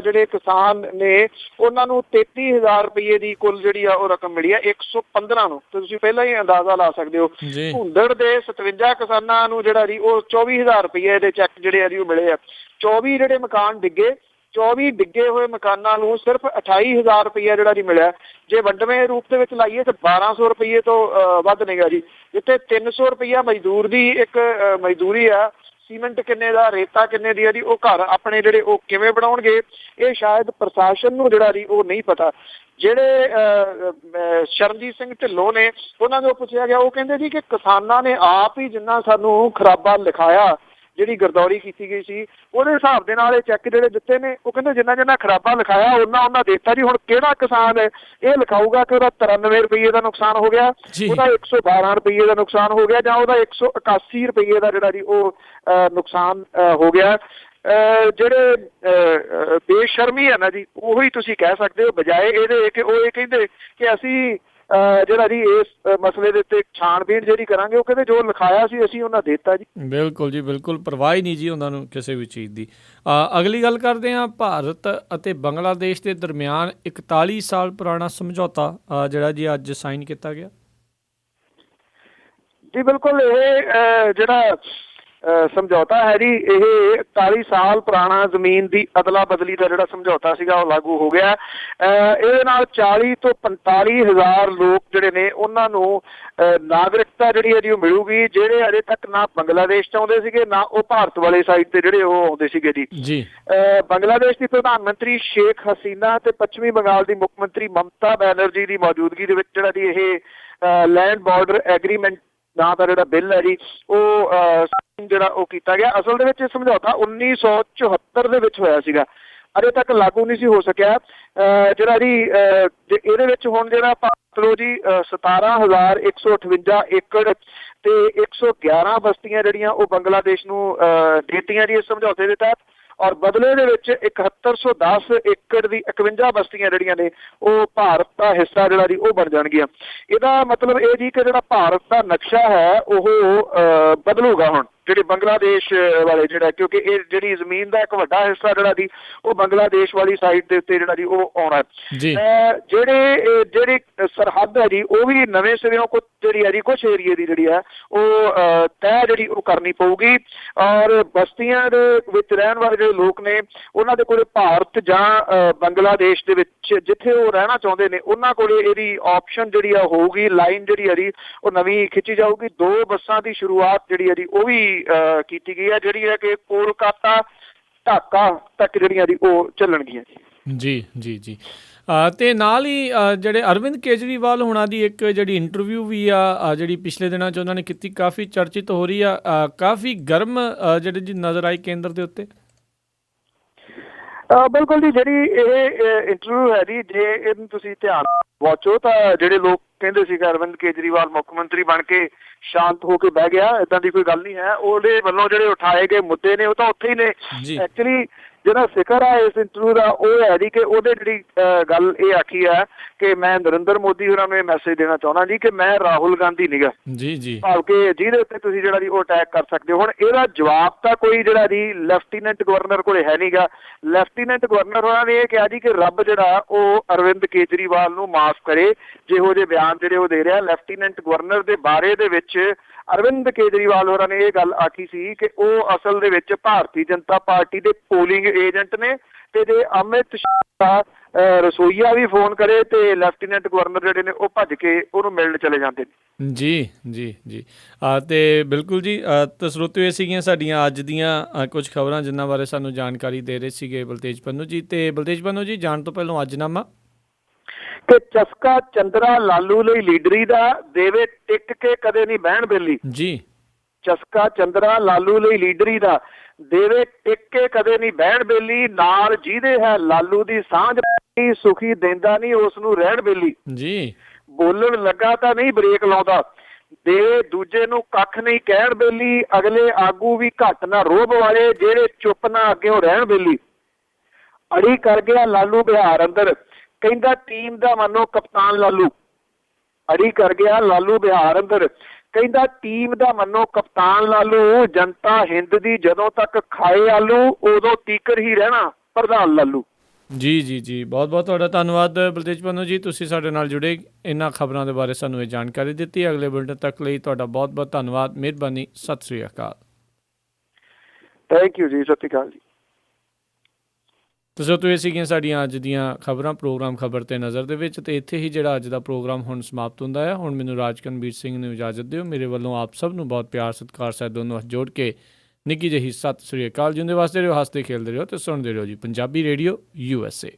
ਜਿਹੜੇ ਕਿਸਾਨ ਨੇ ਉਹਨਾਂ ਨੂੰ 33,000 ਰੁਪਈਏ ਦੀ ਕੁੱਲ ਜਿਹੜੀ ਆ ਉਹ ਰਕਮ ਮਿਲੀ ਆ 115 ਨੂੰ। ਤੇ ਤੁਸੀਂ ਪਹਿਲਾਂ ਹੀ ਅੰਦਾਜ਼ਾ ਲਾ ਸਕਦੇ ਹੋ। ਭੁੰਦੜ ਦੇ 57 ਕਿਸਾਨਾਂ ਨੂੰ ਜਿਹੜਾ ਜੀ ਉਹ 24,000 ਰੁਪਈਏ ਦੇ ਚੈੱਕ ਜਿਹੜੇ ਆ ਜੀ ਉਹ ਮਿਲੇ ਆ। 24 ਜਿਹੜੇ ਮਕਾਨ ਡਿੱਗੇ, 24 ਡਿੱਗੇ ਹੋਏ ਮਕਾਨਾਂ ਨੂੰ ਸਿਰਫ 28,000 ਰੁਪਈਆ ਜਿਹੜਾ ਜੀ ਮਿਲਿਆ। ਜੇ ਵੰਡਵੇਂ ਰੂਪ ਦੇ ਵਿੱਚ ਲਾਈਏ ਤਾਂ 1200 ਰੁਪਈਏ ਤੋਂ ਵੱਧ ਨਹੀਂਗਾ ਜੀ। ਜਿੱਥੇ 300 ਰੁਪਈਆ ਮਜ਼ਦੂਰ ਦੀ ਇੱਕ ਮਜ਼ਦੂਰੀ ਆ, ਸੀਮੈਂਟ ਕਿੰਨੇ ਦਾ, ਰੇਤਾ ਕਿੰਨੇ ਦੀ ਆ ਜੀ, ਉਹ ਘਰ ਆਪਣੇ ਜਿਹੜੇ ਉਹ ਕਿਵੇਂ ਬਣਾਉਣਗੇ, ਇਹ ਸ਼ਾਇਦ ਪ੍ਰਸ਼ਾਸਨ ਨੂੰ ਜਿਹੜਾ ਜੀ ਉਹ ਨਹੀਂ ਪਤਾ। ਜਿਹੜੇ ਸ਼ਰਨਜੀਤ ਸਿੰਘ ਢਿੱਲੋਂ ਨੇ ਉਹਨਾਂ ਨੂੰ ਪੁੱਛਿਆ ਗਿਆ, ਉਹ ਕਹਿੰਦੇ ਜੀ ਕਿ ਕਿਸਾਨਾਂ ਨੇ ਆਪ ਹੀ ਜਿੰਨਾ ਸਾਨੂੰ ਖਰਾਬਾ ਲਿਖਾਇਆ, ਜਿਹੜੀ ਗਰਦੌਰੀ ਕੀਤੀ ਗਈ ਸੀ ਉਹਦੇ ਹਿਸਾਬ ਦੇ ਨਾਲ ਇਹ ਚੈੱਕ ਜਿਹੜੇ ਦਿੱਤੇ ਨੇ, ਉਹ ਕਹਿੰਦੇ ਜਿੰਨਾ ਖਰਾਬਾ ਲਿਖਾਇਆ ਉਹਨਾਂ ਦਿੱਤਾ ਜੀ। ਹੁਣ ਕਿਹੜਾ ਕਿਸਾਨ ਇਹ ਲਿਖਾਊਗਾ ਕਿ ਉਹਦਾ 93 ਰੁਪਈਏ ਦਾ ਨੁਕਸਾਨ ਹੋ ਗਿਆ, ਉਹਦਾ 112 ਰੁਪਈਏ ਦਾ ਨੁਕਸਾਨ ਹੋ ਗਿਆ, ਜਾਂ ਉਹਦਾ 181 ਰੁਪਈਏ ਦਾ ਜਿਹੜਾ ਜੀ ਉਹ ਨੁਕਸਾਨ ਹੋ ਗਿਆ। ਜਿਹੜੇ ਬੇਸ਼ਰਮੀ ਹੈ ਨਾ ਜੀ, ਉਹੀ ਤੁਸੀਂ ਕਹਿ ਸਕਦੇ ਹੋ, ਬਜਾਏ ਇਹਦੇ ਕਿ ਉਹ ਇਹ ਕਹਿੰਦੇ ਕਿ ਅਸੀਂ ਜਿਹੜਾ ਜੀ ਇਸ ਮਸਲੇ ਦੇ ਉੱਤੇ ਛਾਣਬੀਣ ਜਿਹੜੀ ਕਰਾਂਗੇ। ਉਹ ਕਹਿੰਦੇ ਜੋ ਲਿਖਾਇਆ ਸੀ ਅਸੀਂ ਉਹਨਾਂ ਦੇ ਦਿੱਤਾ ਜੀ। ਬਿਲਕੁਲ ਜੀ, ਬਿਲਕੁਲ ਪਰਵਾਹ ਹੀ ਨਹੀਂ ਜੀ ਉਹਨਾਂ ਨੂੰ ਕਿਸੇ ਵੀ ਚੀਜ਼ ਦੀ। ਅਗਲੀ ਗੱਲ ਕਰਦੇ ਹਾਂ, ਭਾਰਤ ਅਤੇ ਬੰਗਲਾਦੇਸ਼ ਦੇ ਦਰਮਿਆਨ 41 ਸਾਲ ਪੁਰਾਣਾ ਸਮਝੌਤਾ ਜਿਹੜਾ ਜੀ ਅੱਜ ਸਾਈਨ ਕੀਤਾ ਗਿਆ। ਜੀ ਬਿਲਕੁਲ, ਇਹ ਜਿਹੜਾ ਸਮਝੌਤਾ ਹੈ ਜੀ, ਇਹ 41 ਸਾਲ ਪੁਰਾਣਾ ਜ਼ਮੀਨ ਦੀ ਅਦਲਾ ਬਦਲੀ ਦਾ ਜਿਹੜਾ ਸਮਝੌਤਾ ਸੀਗਾ ਉਹ ਲਾਗੂ ਹੋ ਗਿਆ। ਇਹਦੇ ਨਾਲ 40 ਤੋਂ 45,000 ਲੋਕ ਜਿਹੜੇ ਨੇ ਉਹਨਾਂ ਨੂੰ ਨਾਗਰਿਕਤਾ ਜਿਹੜੀ ਹੈ ਜੀ ਉਹ ਮਿਲੂਗੀ, ਜਿਹੜੇ ਅਜੇ ਤੱਕ ਨਾ ਬੰਗਲਾਦੇਸ਼ ਚ ਆਉਂਦੇ ਸੀਗੇ, ਨਾ ਉਹ ਭਾਰਤ ਵਾਲੇ ਸਾਈਡ ਤੇ ਜਿਹੜੇ ਉਹ ਆਉਂਦੇ ਸੀਗੇ ਜੀ। ਬੰਗਲਾਦੇਸ਼ ਦੀ ਪ੍ਰਧਾਨ ਮੰਤਰੀ ਸ਼ੇਖ ਹਸੀਨਾ ਤੇ ਪੱਛਮੀ ਬੰਗਾਲ ਦੀ ਮੁੱਖ ਮੰਤਰੀ ਮਮਤਾ ਬੈਨਰਜੀ ਦੀ ਮੌਜੂਦਗੀ ਦੇ ਵਿੱਚ ਜਿਹੜਾ ਜੀ ਇਹ ਲੈਂਡ ਬਾਰਡਰ ਐਗਰੀਮੈਂਟ ਨਾਂ ਦਾ ਜਿਹੜਾ ਬਿੱਲ ਹੈ ਜੀ ਉਹ ਜਿਹੜਾ ਉਹ ਕੀਤਾ ਗਿਆ। ਅਸਲ ਦੇ ਵਿੱਚ ਇਹ ਸਮਝੌਤਾ 1974 ਦੇ ਵਿੱਚ ਹੋਇਆ ਸੀਗਾ, ਅਜੇ ਤੱਕ ਲਾਗੂ ਨਹੀਂ ਸੀ ਹੋ ਸਕਿਆ। ਜਿਹੜਾ ਜੀ ਇਹਦੇ ਵਿੱਚ ਹੁਣ ਜਿਹੜਾ ਭਾਰਤ ਨੂੰ ਜੀ 17,158 ਏਕੜ ਤੇ 111 ਬਸਤੀਆਂ ਜਿਹੜੀਆਂ ਉਹ ਬੰਗਲਾਦੇਸ਼ ਨੂੰ ਦੇਤੀਆਂ ਜੀ ਇਸ ਸਮਝੌਤੇ ਦੇ ਤਹਿਤ। ਔਰ ਬਦਲੇ ਦੇ ਵਿੱਚ 7110 ਏਕੜ ਦੀ 51 ਬਸਤੀਆਂ ਜਿਹੜੀਆਂ ਨੇ ਉਹ ਭਾਰਤ ਦਾ ਹਿੱਸਾ ਜਿਹੜਾ ਜੀ ਉਹ ਬਣ ਜਾਣਗੀਆਂ। ਇਹਦਾ ਮਤਲਬ ਇਹ ਜੀ ਕਿ ਜਿਹੜਾ ਭਾਰਤ ਦਾ ਨਕਸ਼ਾ ਹੈ ਉਹ ਬਦਲੂਗਾ ਹੁਣ। ਜਿਹੜੇ ਬੰਗਲਾਦੇਸ਼ ਵਾਲੇ ਜਿਹੜਾ, ਕਿਉਂਕਿ ਇਹ ਜਿਹੜੀ ਜ਼ਮੀਨ ਦਾ ਇੱਕ ਵੱਡਾ ਹਿੱਸਾ ਜਿਹੜਾ ਦੀ ਉਹ ਬੰਗਲਾਦੇਸ਼ ਵਾਲੀ ਸਾਈਡ ਦੇ ਉੱਤੇ ਜਿਹੜਾ ਦੀ ਉਹ ਆਉਣਾ ਜੀ। ਜਿਹੜੀ ਸਰਹੱਦ ਹੈ ਜੀ ਉਹ ਵੀ ਨਵੇਂ ਸਿਰਿਓਂ ਕੁਝ ਜਿਹੜੀ ਹੈ ਜੀ ਕੁਛ ਏਰੀਏ ਦੀ ਜਿਹੜੀ ਹੈ ਉਹ ਤੈਅ ਜਿਹੜੀ ਉਹ ਕਰਨੀ ਪਊਗੀ। ਔਰ ਬਸਤੀਆਂ ਦੇ ਵਿੱਚ ਰਹਿਣ ਵਾਲੇ ਜਿਹੜੇ ਲੋਕ ਨੇ ਉਹਨਾਂ ਦੇ ਕੋਲੇ ਭਾਰਤ ਜਾਂ ਬੰਗਲਾਦੇਸ਼ ਦੇ ਵਿੱਚ ਜਿੱਥੇ ਉਹ ਰਹਿਣਾ ਚਾਹੁੰਦੇ ਨੇ ਉਹਨਾਂ ਕੋਲੇ ਇਹਦੀ ਆਪਸ਼ਨ ਜਿਹੜੀ ਆ ਹੋਊਗੀ। ਲਾਈਨ ਜਿਹੜੀ ਹੈ ਜੀ ਉਹ ਨਵੀਂ ਖਿੱਚੀ ਜਾਊਗੀ। 2 ਬੱਸਾਂ ਦੀ ਸ਼ੁਰੂਆਤ ਜਿਹੜੀ ਹੈ ਜੀ ਉਹ ਵੀ ਕੀਤੀ ਗਈ ਹੈ, ਜਿਹੜੀ ਹੈ ਕਿ ਕੋਲਕਾਤਾ ਢਾਕਾ ਤੱਕ ਜਿਹੜੀਆਂ ਦੀ ਉਹ ਚੱਲਣਗੀਆਂ ਜੀ ਜੀ ਜੀ। ਤੇ ਨਾਲ ਹੀ ਜਿਹੜੇ ਅਰਵਿੰਦ ਕੇਜਰੀਵਾਲ ਹੋਣਾ ਦੀ ਇੱਕ ਜਿਹੜੀ ਇੰਟਰਵਿਊ ਵੀ ਆ ਜਿਹੜੀ ਪਿਛਲੇ ਦਿਨਾਂ 'ਚ ਉਹਨਾਂ ਨੇ ਕੀਤੀ, ਕਾਫੀ ਚਰਚਿਤ ਹੋ ਰਹੀ ਆ, ਕਾਫੀ ਗਰਮ ਜਿਹੜੀ ਜੀ ਨਜ਼ਰ ਆਈ ਕੇਂਦਰ ਦੇ ਉੱਤੇ। ਬਿਲਕੁਲ ਜੀ, ਜਿਹੜੀ ਇਹ ਇੰਟਰਵਿਊ ਹੈ ਜੀ ਜੇ ਇਹਨੂੰ ਤੁਸੀਂ ਧਿਆਨ ਵਾਚੋ ਤਾਂ ਜਿਹੜੇ ਲੋਕ ਕਹਿੰਦੇ ਸੀ ਕਿ ਅਰਵਿੰਦ ਕੇਜਰੀਵਾਲ ਮੁੱਖ ਮੰਤਰੀ ਬਣ ਕੇ ਸ਼ਾਂਤ ਹੋ ਕੇ ਬਹਿ ਗਿਆ, ਇੱਦਾਂ ਦੀ ਕੋਈ ਗੱਲ ਨਹੀਂ ਹੈ। ਉਹਦੇ ਵੱਲੋਂ ਜਿਹੜੇ ਉਠਾਏ ਗਏ ਮੁੱਦੇ ਨੇ ਉਹ ਤਾਂ ਉੱਥੇ ਹੀ ਨੇ। ਐਕਚੁਅਲੀ ਜਿਹੜਾ ਜ਼ਿਕਰ ਹੈ ਇਸ ਇੰਟਰਵਿਊ ਦਾ ਉਹ ਹੈ ਜੀ ਕਿ ਉਹਦੇ ਜਿਹੜੀ ਗੱਲ ਇਹ ਆਖੀ ਹੈ ਕਿ ਮੈਂ ਨਰਿੰਦਰ ਮੋਦੀ ਹੋਰਾਂ ਨੂੰ ਇਹ ਮੈਸੇਜ ਦੇਣਾ ਚਾਹੁੰਦਾ ਜੀ ਕਿ ਮੈਂ ਰਾਹੁਲ ਗਾਂਧੀ ਨੀਗਾ ਜੀ ਭਾਵ ਕਿ ਜਿਹਦੇ ਉੱਤੇ ਤੁਸੀਂ ਜਿਹੜਾ ਜੀ ਉਹ ਅਟੈਕ ਕਰ ਸਕਦੇ ਹੋ। ਹੁਣ ਇਹਦਾ ਜਵਾਬ ਤਾਂ ਕੋਈ ਜਿਹੜਾ ਜੀ ਲੈਫਟੀਨੈਂਟ ਗਵਰਨਰ ਕੋਲੇ ਹੈ ਨੀਗਾ। ਲੈਫਟੀਨੈਂਟ ਗਵਰਨਰ ਹੋਰਾਂ ਨੇ ਇਹ ਕਿਹਾ ਜੀ ਕਿ ਰੱਬ ਜਿਹੜਾ ਉਹ ਅਰਵਿੰਦ ਕੇਜਰੀਵਾਲ ਨੂੰ ਮਾਫ ਕਰੇ ਜਿਹੋ ਜਿਹੇ ਬਿਆਨ ਜਿਹੜੇ ਉਹ ਦੇ ਰਿਹਾ। ਲੈਫਟੀਨੈਂਟ ਗਵਰਨਰ ਦੇ ਬਾਰੇ ਦੇ ਵਿੱਚ ਅਰਵਿੰਦ ਕੇਜਰੀਵਾਲ ਹੋਰਾਂ ਨੇ ਇਹ ਗੱਲ ਆਖੀ ਸੀ ਕਿ ਉਹ ਅਸਲ ਦੇ ਵਿੱਚ ਭਾਰਤੀ ਜਨਤਾ ਪਾਰਟੀ ਦੇ ਪੋਲਿੰਗ ਏਜੰਟ ਨੇ ਤੇ ਜੇ ਅਮਿਤ ਸ਼ਾਹ ਰਸੋਈਆ ਵੀ ਫੋਨ ਕਰੇ ਤੇ ਲੈਫਟੀਨੈਂਟ ਗਵਰਨਰ ਜਿਹੜੇ ਨੇ ਉਹ ਭੱਜ ਕੇ ਉਹਨੂੰ ਮਿਲਣ ਚਲੇ ਜਾਂਦੇ ਨੇ। ਜੀ ਜੀ ਜੀ। ਤੇ ਬਿਲਕੁਲ ਜੀ, ਤਾਂ ਸਰੋਤਿਓ ਇਹ ਸੀਗੀਆਂ ਸਾਡੀਆਂ ਅੱਜ ਦੀਆਂ ਕੁਝ ਖਬਰਾਂ ਜਿਨ੍ਹਾਂ ਬਾਰੇ ਸਾਨੂੰ ਜਾਣਕਾਰੀ ਦੇ ਰਹੇ ਸੀਗੇ ਬਲਤੇਜ ਪੰਨੂ ਜੀ। ਤੇ ਬਲਤੇਜ ਪੰਨੂ ਜੀ, ਜਾਣ ਤੋਂ ਪਹਿਲਾਂ ਅੱਜਨਾਮਾ ਕਿ ਚਸਕਾ ਚੰਦਰਾ ਲਾਲੂ ਲਈ ਲੀਡਰੀ ਦਾ ਦੇਵੇ ਟਿਕ ਕੇ ਕਦੇ ਨਹੀਂ ਬਹਿਣ ਬੇਲੀ ਜੀ। ਚਸਕਾ ਚੰਦਰਾ ਲਾਲੂ ਲਈ ਲੀਡਰੀ ਦਾ ਦੇਵੇ ਟਿਕ ਕੇ ਕਦੇ ਨਹੀਂ ਬਹਿਣ ਬੇਲੀ, ਨਾਲ ਜਿਹਦੇ ਹੈ ਲਾਲੂ ਦੀ ਸਾਂਝ ਸੁਖੀ ਦਿੰਦਾ ਨਹੀਂ ਉਸ ਨੂੰ ਰਹਿਣ ਬੇਲੀ ਜੀ। ਬੋਲਣ ਲੱਗਾ ਤਾਂ ਨਹੀਂ ਬ੍ਰੇਕ ਲਾਉਂਦਾ, ਦੇ ਦੂਜੇ ਨੂੰ ਕੱਖ ਨਹੀਂ ਕਹਿਣ ਬੇਲੀ, ਅਗਲੇ ਆਗੂ ਵੀ ਘੱਟ ਨਾ ਰੋਬ ਵਾਲੇ ਜਿਹੜੇ ਚੁੱਪ ਨਾ ਅੱਗਿਓਂ ਰਹਿਣ ਬੇਲੀ। ਅੜੀ ਕਰ ਗਿਆ ਲਾਲੂ ਬਿਹਾਰ ਅੰਦਰ, ਕਹਿੰਦਾ ਟੀਮ ਦਾ ਮੰਨੋ ਕਪਤਾਨ ਲਾਲੂ। ਅੜੀ ਕਰ ਗਿਆ ਲਾਲੂ ਬਿਹਾਰ ਅੰਦਰ, ਕਹਿੰਦਾ ਟੀਮ ਦਾ ਮੰਨੋ ਕਪਤਾਨ ਲਾਲੂ, ਜਨਤਾ ਹਿੰਦ ਦੀ ਜਦੋਂ ਤੱਕ ਖਾਏ ਆਲੂ ਉਦੋਂ ਤੀਕਰ ਹੀ ਰਹਿਣਾ ਪ੍ਰਧਾਨ ਲਾਲੂ। ਜੀ ਜੀ ਜੀ, ਬਹੁਤ ਬਹੁਤ ਤੁਹਾਡਾ ਧੰਨਵਾਦ ਬਲਤੇਜ ਪੰਨੂ ਜੀ, ਤੁਸੀਂ ਸਾਡੇ ਨਾਲ ਜੁੜੇ, ਇਹਨਾਂ ਖਬਰਾਂ ਦੇ ਬਾਰੇ ਸਾਨੂੰ ਇਹ ਜਾਣਕਾਰੀ ਦਿੱਤੀ। ਅਗਲੇ ਬੁਲੇਟਿਨ ਤੱਕ ਲਈ ਤੁਹਾਡਾ ਬਹੁਤ ਬਹੁਤ ਧੰਨਵਾਦ, ਮਿਹਰਬਾਨੀ, ਸਤਿ ਸ੍ਰੀ ਅਕਾਲ। ਥੈਂਕ ਯੂ ਜੀ, ਸਤਿ ਸ਼੍ਰੀ ਅਕਾਲ ਜੀ। ਸੋ ਇਹ ਸੀਗੀਆਂ ਸਾਡੀਆਂ ਅੱਜ ਦੀਆਂ ਖਬਰਾਂ ਪ੍ਰੋਗਰਾਮ ਖਬਰ 'ਤੇ ਨਜ਼ਰ ਦੇ ਵਿੱਚ, ਅਤੇ ਇੱਥੇ ਹੀ ਜਿਹੜਾ ਅੱਜ ਦਾ ਪ੍ਰੋਗਰਾਮ ਹੁਣ ਸਮਾਪਤ ਹੁੰਦਾ ਹੈ। ਹੁਣ ਮੈਨੂੰ ਰਾਜਕਨਵੀਰ ਸਿੰਘ ਨੂੰ ਇਜਾਜ਼ਤ ਦਿਓ। ਮੇਰੇ ਵੱਲੋਂ ਆਪ ਸਭ ਨੂੰ ਬਹੁਤ ਪਿਆਰ ਸਤਿਕਾਰ ਸਹਿਤ ਦੋਨੋਂ ਹੱਥ ਜੋੜ ਕੇ ਨਿੱਕੀ ਜਿਹੀ ਸਤਿ ਸ੍ਰੀ ਅਕਾਲ। ਜਿਉਂਦੇ ਵਾਸਤੇ ਰਹੋ, ਹੱਸਦੇ ਖੇਲਦੇ ਰਹੋ ਅਤੇ ਸੁਣਦੇ ਰਹੋ ਜੀ ਪੰਜਾਬੀ ਰੇਡੀਓ USA।